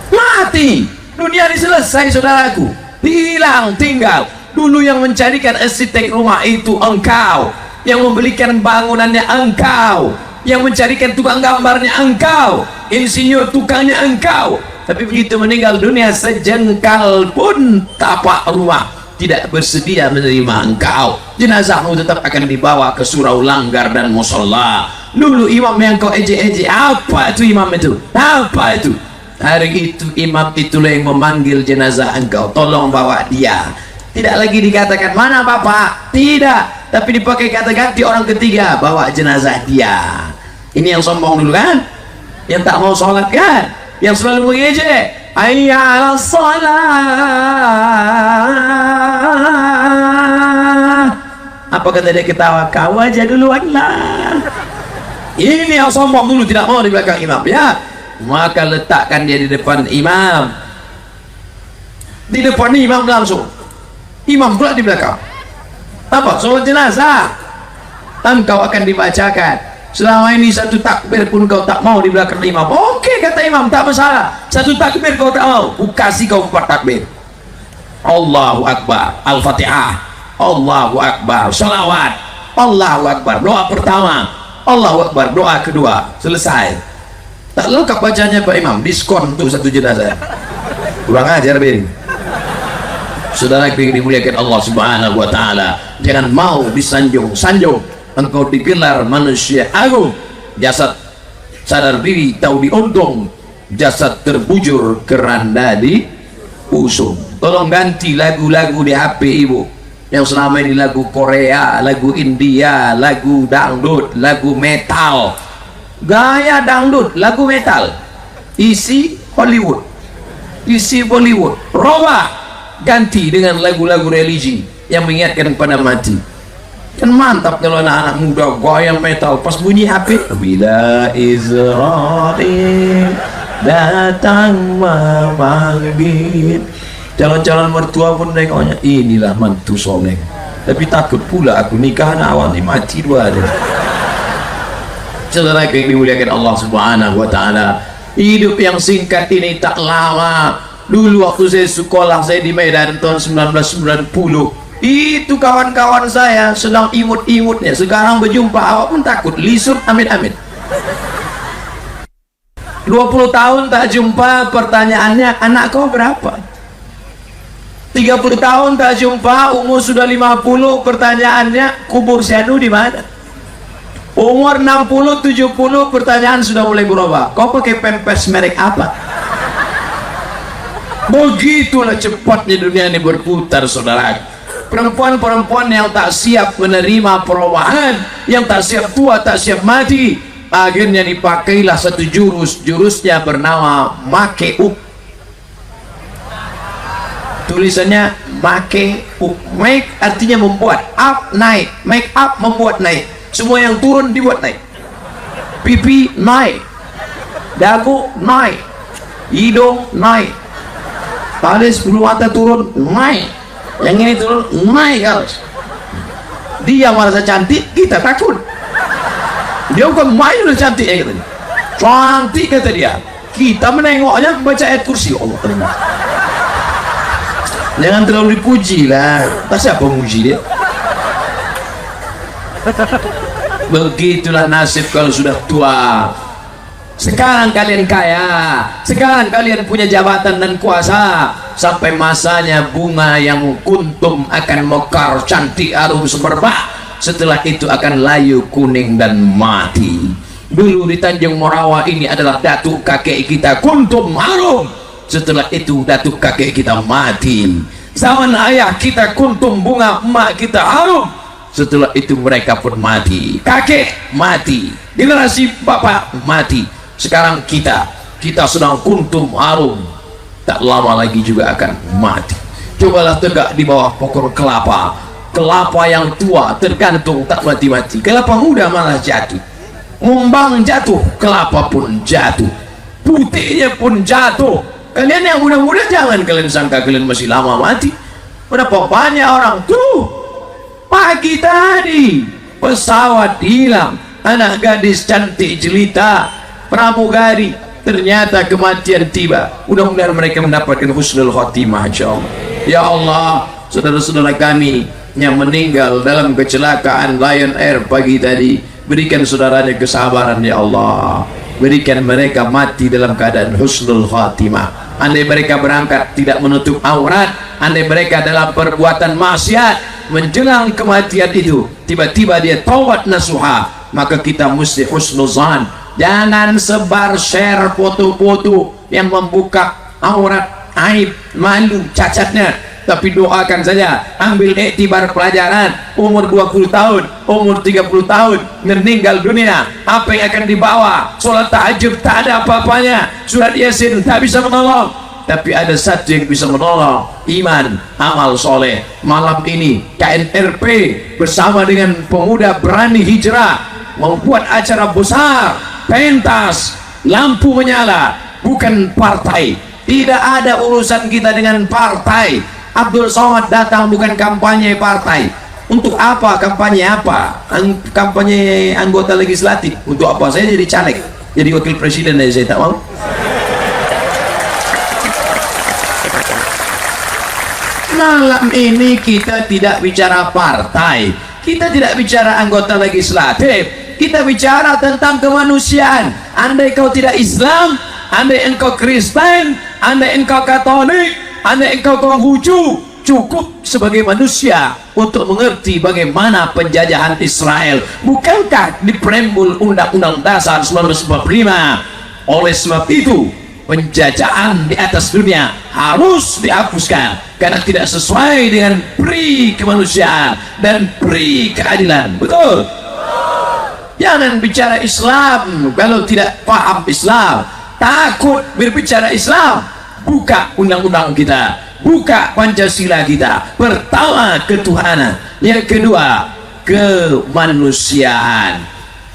Mati. Dunia ini selesai saudaraku. Hilang, tinggal. Dulu yang mencarikan arsitek rumah itu engkau. Yang membelikan bangunannya engkau. Yang mencarikan tukang gambarnya engkau, insinyur tukangnya engkau. Tapi begitu meninggal dunia, sejengkal pun tapak rumah tidak bersedia menerima engkau. Jenazahmu tetap akan dibawa ke surau langgar dan musola. Dulu imam yang kau ejek-ejek, apa itu imam itu? Apa itu? Hari itu imam itulah yang memanggil jenazah engkau, tolong bawa dia. Tidak lagi dikatakan mana bapak, tidak, tapi dipakai kata ganti orang ketiga, bawa jenazah dia. Ini yang sombong dulu kan, yang tak mau sholat kan, yang selalu mengejek, hayya 'alas shalah. Apa kata dia ketawa? Kau aja duluan lah. Ini yang sombong dulu, tidak mau di belakang imam ya. Maka letakkan dia di depan imam, di depan imam langsung. Imam pula di belakang. Apa? Sholat jenazah. Engkau akan dibacakan. Selama ini satu takbir pun kau tak mau di belakang imam. Oke, kata imam, tak masalah. Satu takbir kau tak mau, ku kasih kau 4 takbir. Allahu Akbar, Al-Fatihah, Allahu Akbar, salawat, Allahu Akbar, doa pertama, Allahu Akbar, doa kedua, selesai. Tak lengkap bacanya Pak Imam, diskon untuk satu jenazah. Kurang ajar Ben. Saudara yang dimuliakan Allah Subhanahu wa taala, jangan mau disanjung-sanjung. Engkau digelar manusia agung, jasad sadar diri tahu diuntung, jasad terbujur keranda di usung. Tolong ganti lagu-lagu di HP ibu yang selama ini lagu Korea, lagu India, lagu dangdut, lagu metal, gaya dangdut, lagu metal, isi Hollywood, isi Bollywood. Robah, ganti dengan lagu-lagu religi yang mengingatkan kepada mati. Kan mantap kalau anak-anak muda goyang metal pas bunyi HP, bila Israel datang memanggil. Calon-calon mertua pun nengoknya, inilah mantu soleh. Tapi takut pula aku nikah anak awal ini mati dua hari. Saudara yang dimuliakan Allah Subhanahu wa taala, hidup yang singkat ini tak lama. Dulu waktu saya sekolah, saya di Medan tahun 1990, itu kawan-kawan saya sedang imut-imutnya. Sekarang berjumpa awak pun takut, lisur, amit-amit. 20 tahun tak jumpa, pertanyaannya, anak kau berapa? 30 tahun tak jumpa, umur sudah 50, pertanyaannya, kubur Syanu di mana? Umur 60, 70, pertanyaan sudah mulai berubah, kau pakai pampers merek apa? Begitulah cepatnya dunia ini berputar, saudara. Perempuan-perempuan yang tak siap menerima perubahan, yang tak siap tua, tak siap mati, akhirnya dipakailah satu jurusnya bernama make up. Tulisannya make up. Make artinya membuat, up naik, make up membuat naik, semua yang turun dibuat naik. Pipi naik, dagu naik, hidung naik, alis bulu mata turun naik, yang ini turun naik harus. Dia merasa cantik, kita takut. Dia bukan main udah cantik ya, katanya. Cantik kata dia. Kita menengoknya baca ayat kursi. Allah terima. Jangan terlalu dipuji lah. Tak siapa memuji dia. Begitulah nasib kalau sudah tua. Sekarang kalian kaya, sekarang kalian punya jabatan dan kuasa, sampai masanya bunga yang kuntum akan mekar cantik harum semerbak, setelah itu akan layu kuning dan mati. Dulu di Tanjung Morawa ini adalah datuk kakek kita kuntum harum, setelah itu datuk kakek kita mati. Zaman ayah kita kuntum bunga, emak kita harum, setelah itu mereka pun mati. Kakek mati, generasi bapak mati. Sekarang kita sedang kuntum harum, tak lama lagi juga akan mati. Cobalah tegak di bawah pokok kelapa. Kelapa yang tua tergantung tak mati-mati, kelapa muda malah jatuh. Mumbang jatuh, kelapa pun jatuh, putihnya pun jatuh. Kalian yang muda-muda jangan kalian sangka kalian masih lama mati. Berapa banyak orang tuh pagi tadi pesawat hilang, anak gadis cantik jelita, pramugari, ternyata kematian tiba. Mudah-mudahan mereka mendapatkan husnul khotimah, insyaallah. Ya Allah, saudara-saudara kami yang meninggal dalam kecelakaan Lion Air pagi tadi, berikan saudaranya kesabaran ya Allah. Berikan mereka mati dalam keadaan husnul khatimah. Andai mereka berangkat tidak menutup aurat, andai mereka dalam perbuatan maksiat, menjelang kematian itu tiba-tiba dia taubat nasuha, maka kita mesti husnuzan. Jangan sebar share foto-foto yang membuka aurat, aib, malu, cacatnya, tapi doakan saja. Ambil iktibar pelajaran. Umur 20 tahun, umur 30 tahun meninggal dunia, apa yang akan dibawa? Sholat tahajud tak ada apa-apanya, surat yasin tak bisa menolong, tapi ada satu yang bisa menolong, iman, amal soleh. Malam ini KNRP bersama dengan pemuda berani hijrah membuat acara besar, pentas, lampu menyala, bukan partai. Tidak ada urusan kita dengan partai. Abdul Somad datang bukan kampanye partai. Untuk apa kampanye apa? Kampanye anggota legislatif. Untuk apa? Saya jadi caleg, jadi wakil presiden aja saya tak mau. Malam ini kita tidak bicara partai, kita tidak bicara anggota legislatif, kita bicara tentang kemanusiaan. Andai kau tidak Islam, andai engkau Kristen, andai engkau Katolik, andai engkau Konghucu, cukup sebagai manusia untuk mengerti bagaimana penjajahan Israel. Bukankah di preambul Undang-Undang Dasar 1945? Oleh sebab itu, penjajahan di atas dunia harus dihapuskan karena tidak sesuai dengan pri kemanusiaan dan pri keadilan. Betul? Jangan bicara Islam kalau tidak paham Islam, takut berbicara Islam. Buka undang-undang kita, buka Pancasila kita. Pertama, ketuhanan. Yang kedua, kemanusiaan.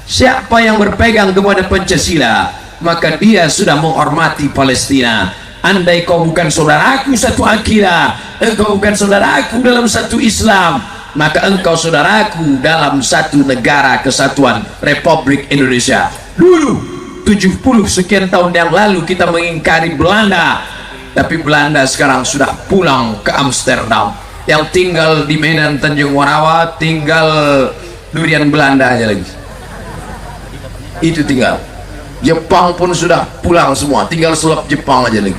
Siapa yang berpegang kepada Pancasila, maka dia sudah menghormati Palestina. Andai kau bukan saudaraku satu akidah, engkau bukan saudaraku dalam satu Islam, maka engkau saudaraku dalam satu negara kesatuan Republik Indonesia. Dulu 70 sekian tahun yang lalu kita mengingkari Belanda, tapi Belanda sekarang sudah pulang ke Amsterdam. Yang tinggal di Medan Tanjung Warawa tinggal durian Belanda aja lagi, itu tinggal. Jepang pun sudah pulang semua, tinggal sulap Jepang aja lagi.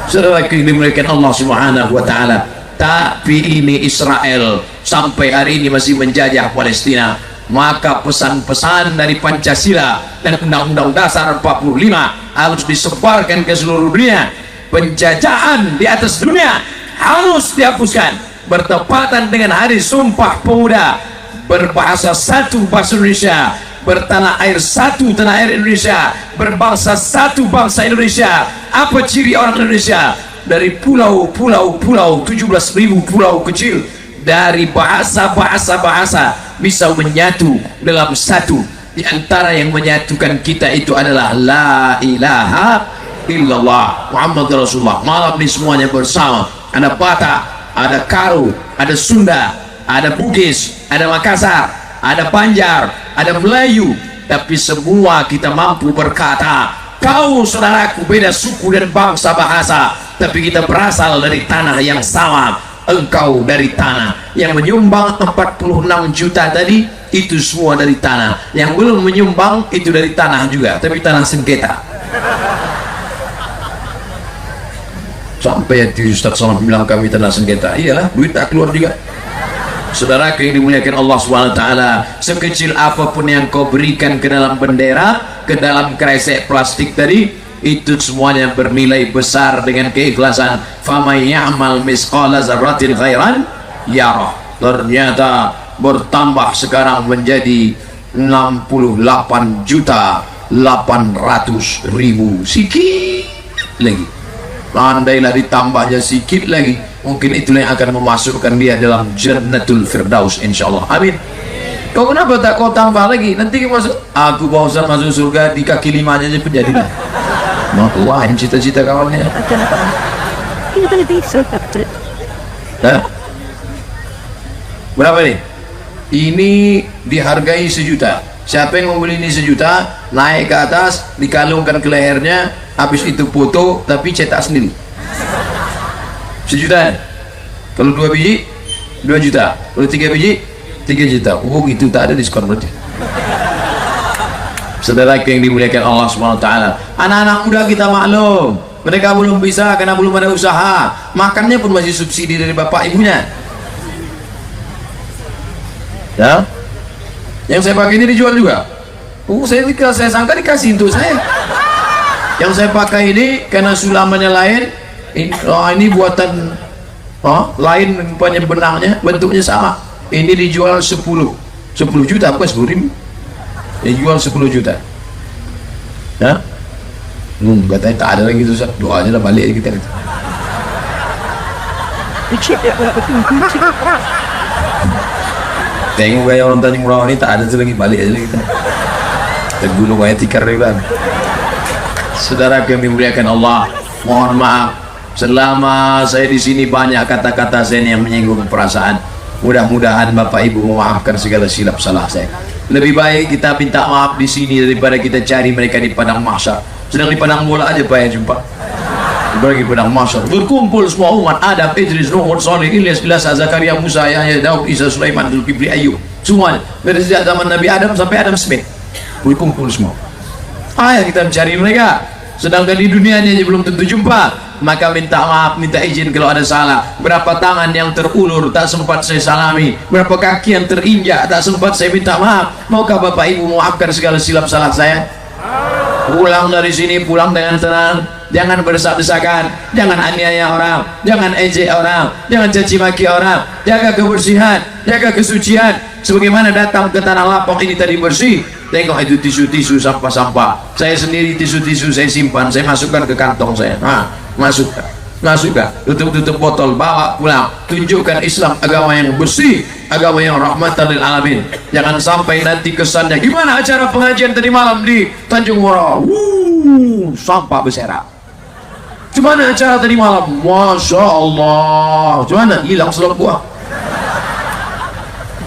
Saudara yang dimuliakan Allah Subhanahu wa taala, tapi ini Israel sampai hari ini masih menjajah Palestina. Maka pesan-pesan dari Pancasila dan Undang-Undang Dasar 45 harus disebarkan ke seluruh dunia. Penjajahan di atas dunia harus dihapuskan. Bertepatan dengan Hari Sumpah Pemuda, berbahasa satu bahasa Indonesia, bertanah air satu tanah air Indonesia, berbangsa satu bangsa Indonesia. Apa ciri orang Indonesia? Dari pulau-pulau 17.000 pulau kecil, dari bahasa bisa menyatu dalam satu. Di antara yang menyatukan kita itu adalah la ilaha illallah Muhammad Rasulullah. Malam ini semuanya bersama, ada Batak, ada Karo, ada Sunda, ada Bugis, ada Makassar, ada Banjar, ada Melayu, tapi semua kita mampu berkata, kau saudaraku beda suku dan bangsa bahasa, tapi kita berasal dari tanah yang sama. Engkau dari tanah. Yang menyumbang 46 juta tadi, itu semua dari tanah. Yang belum menyumbang itu dari tanah juga, tapi tanah sengketa. Sampai ya Ustaz Salam bilang kami tanah sengketa. Iyalah, duit tak keluar juga. Saudara yang dimuliakan Allah SWT, sekecil apapun yang kau berikan ke dalam bendera, ke dalam kresek plastik tadi, itu semuanya bernilai besar dengan keikhlasan. Faman ya'mal misqala dzarratin khairan yarah. Ternyata bertambah sekarang menjadi 68.800.000 sikit lagi. Andailah ditambahnya sikit lagi, mungkin itulah yang akan memasukkan dia dalam Jannatul Firdaus insyaallah. Amin. Kau kenapa tak kau tambah lagi? Nanti kau masuk, aku bawa masuk surga di kaki limanya aja penjadi. Wah, cita-cita kawannya. Berapa nih? Ini dihargai 1 juta. Siapa yang mau beli ini 1 juta, naik ke atas, dikalungkan ke lehernya, habis itu foto, tapi cetak sendiri. 1 juta. Kalau 2 biji, 2 juta. Kalau 3 biji, 3 juta. Oh, gitu, tak ada diskon berarti. Saudara yang dimuliakan Allah SWT, anak-anak muda kita maklum, mereka belum bisa karena belum ada usaha, makannya pun masih subsidi dari bapak ibunya. Ya, yang saya pakai ini dijual juga. Saya sangka dikasih untuk saya. Yang saya pakai ini karena sulamannya lain. Ini buatan lain, rupanya benangnya, bentuknya sama. Ini dijual 10 juta, bukan 10.000. Dijual 10 juta. Ya, katanya tak ada lagi Ustaz. Doanya dah balik kita. Tengok gaya orang Tanjung Rawa ini, tak ada lagi, balik aja kita. Tergulung kayak tikar juga. Saudara yang dimuliakan Allah, mohon maaf selama saya di sini banyak kata-kata saya yang menyinggung perasaan. Mudah-mudahan Bapak Ibu memaafkan segala silap salah saya. Lebih baik kita minta maaf di sini daripada kita cari mereka di padang mahsyar. Sedang di padang bola aja Pak yang jumpa. Bagi padang mahsyar berkumpul semua umat Adam, Idris, Nuh, Saleh, Ilyas, Ilasa, Zakaria, Musa, Yahya, Daud, Isa, Sulaiman, Zulkifli, Ayub. Semuanya dari sejak zaman Nabi Adam sampai Adam Smith berkumpul semua. Ayo kita mencari mereka. Sedangkan di dunianya belum tentu jumpa. maka minta maaf, minta izin kalau ada salah. Berapa tangan yang terulur tak sempat saya salami, berapa kaki yang terinjak tak sempat saya minta maaf. Maukah Bapak Ibu maafkan segala silap salah saya? Pulang dari sini, pulang dengan tenang, jangan berdesak-desakan, jangan aniaya orang, jangan ejek orang, jangan caci maki orang. Jaga kebersihan, jaga kesucian. Sebagaimana datang ke tanah lapang ini tadi bersih, tengok itu tisu-tisu, sampah-sampah. Saya sendiri tisu-tisu saya simpan, saya masukkan ke kantong saya. Masukkan, tutup botol, bawa pulang. Tunjukkan Islam agama yang bersih, agama yang rahmatan lil alamin. Jangan sampai nanti kesannya gimana acara pengajian tadi malam di Tanjung Moro, sampah berserakan. Gimana acara tadi malam? Masya Allah. Gimana? Hilang selebua.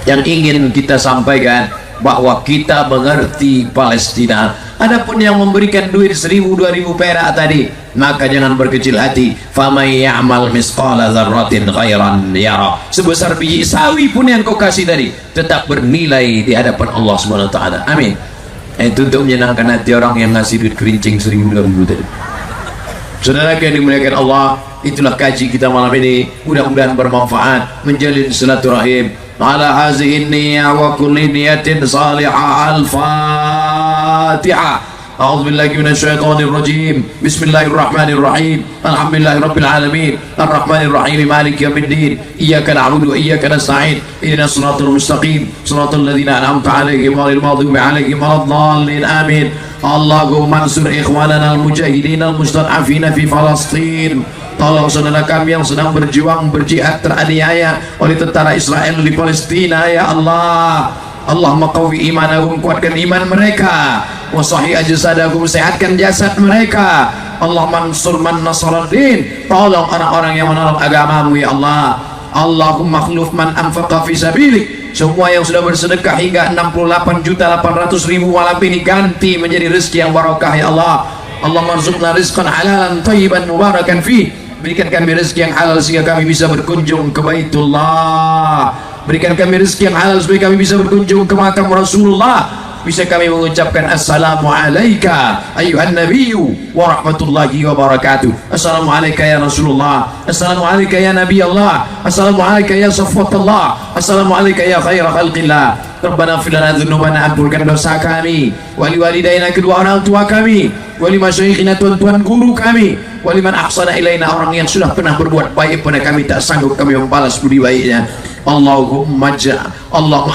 Yang ingin kita sampaikan bahwa kita mengerti Palestina. Adapun yang memberikan duit 1.000 2.000 perak tadi, maka jangan berkecil hati. Famay ya'mal misqala dzarratin khairan yara. Sebesar biji sawi pun yang kau kasih tadi tetap bernilai di hadapan Allah Subhanahu wa taala. Amin. Itu untuk menyenangkan hati orang yang ngasih duit kerincing 1.000 2.000 tadi. Saudara yang dimuliakan Allah, itulah kaji kita malam ini. Mudah-mudahan bermanfaat, menjalin silaturahim. Ala hazihi niyyah wa kulli niyatin salihah. Al-Fatihah. أعوذ بالله من الشيطان الرجيم. بسم الله الرحمن الرحيم. الحمد لله رب العالمين الرحمن الرحيم مالك يوم الدين. إياك نعبد وإياك نستعين. اهدنا الصراط المستقيم صراط الذين أنعمت عليهم غير المغضوب عليهم ولا الضالين. آمين. اللهم انصر إخواننا المجاهدين المستضعفين في فلسطين. Tolong saudara kami yang sedang berjuang berjihad teraniaya oleh tentara Israel di Palestina, ya Allah. Allahumma qawi imanahum, kuatkan iman mereka. Wa sahih ajsadahum, sehatkan jasad mereka. Allahumma ansur man nasaraddin, tolong orang-orang yang menolong agamamu, ya Allah. Allahumma khluf man anfaqa fi sabilik, semua yang sudah bersedekah hingga 68.800.000 malam ini ganti menjadi rezeki yang barokah, ya Allah. Allahumma arzuqna rizqan halalan thayyiban mubarakan fih, berikan kami rezeki yang halal sehingga kami bisa berkunjung ke Baitullah. Berikan kami rezeki yang halal supaya kami bisa berkunjung ke makam Rasulullah, bisa kami mengucapkan assalamu alayka ayuhan nabiyyu wa rahmatullahi wa barakatuh. Assalamu alayka ya Rasulullah, assalamu alayka ya Nabi Allah, assalamu alayka ya Safwatullah, assalamu alayka ya khaira khalqillah. Rabbana fir lana dzunubana, ampunkan dosa kami, wali walidaina, kedua orang tua kami, wali masyayikhina, tuan-tuan guru kami, wali man ahsana ilaina, orang yang sudah pernah berbuat baik pada kami tak sanggup kami membalas budi baiknya. Allahumma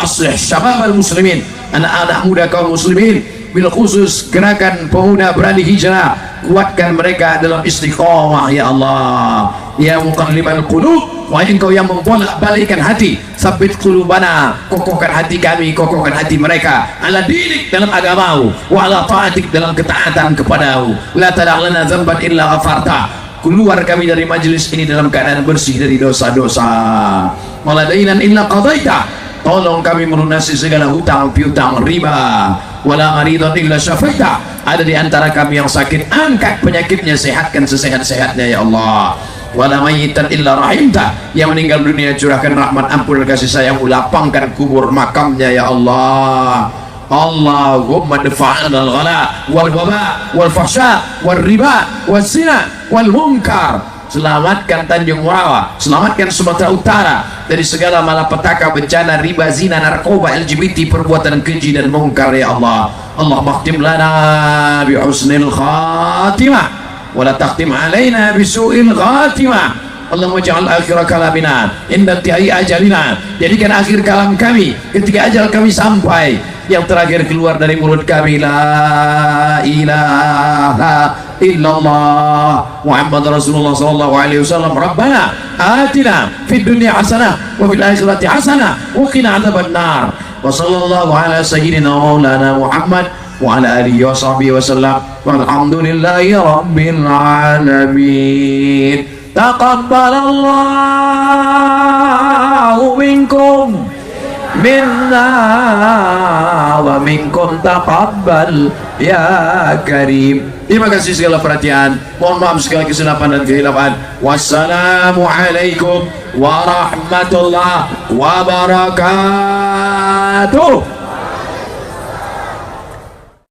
aslih syababal muslimin, anak-anak muda kaum muslimin, bil khusus gerakan pemuda berani hijrah, kuatkan mereka dalam istiqomah, ya Allah. Ya muqallibal qulub, wahai engkau yang membolak-balikkan hati, sabit qulubana, kokohkan hati kami, kokohkan hati mereka, ala dinik, dalam agamamu, wa ala ta'atik, dalam ketaatan kepadamu. La tada' lana dzamban illa ghafarta, keluar kami dari majelis ini dalam keadaan bersih dari dosa-dosa. Wala dainan illa qadaita, tolong kami melunasi segala hutang piutang riba. Wala maridan illa syafaita, ada di antara kami yang sakit, angkat penyakitnya, sehatkan sesehat-sehatnya, ya Allah. Wala mayyitan illa rahimta, yang meninggal dunia curahkan rahmat, ampun dan kasih sayangmu, lapangkan kubur makamnya, ya Allah. Allahumma dafa'na al-ghala wal waba wal fahsya wal riba wal zina wal munkar. Selamatkan Tanjung Murawa, selamatkan Sumatera Utara dari segala malapetaka, bencana, riba, zina, narkoba, LGBT, perbuatan keji dan mungkar, ya Allah. Allah makhtim lana bi husnil khatimah wa la takhtim alaina bi su'il khatimah. Allahumma ja'al akhir kalamina inda intihai ajalina, jadikan akhir kalam kami ketika ajal kami sampai, yang terakhir keluar dari mulut kami, la ilaha illallah Muhammad Rasulullah sallallahu alaihi wasallam. Rabbana atina fid dunya hasanah wa fil akhirati hasanah wa qina adzabannar. Wa sallallahu ala sayyidina maulana Muhammad wa ala alihi wa sahbihi wasallam. Walhamdulillahi rabbil alamin. Taqabbalallahu minkum minna wa minkum taqabbal ya karim. Terima kasih segala perhatian, mohon maaf segala kesilapan dan kehilafan. Wassalamualaikum warahmatullahi wabarakatuh.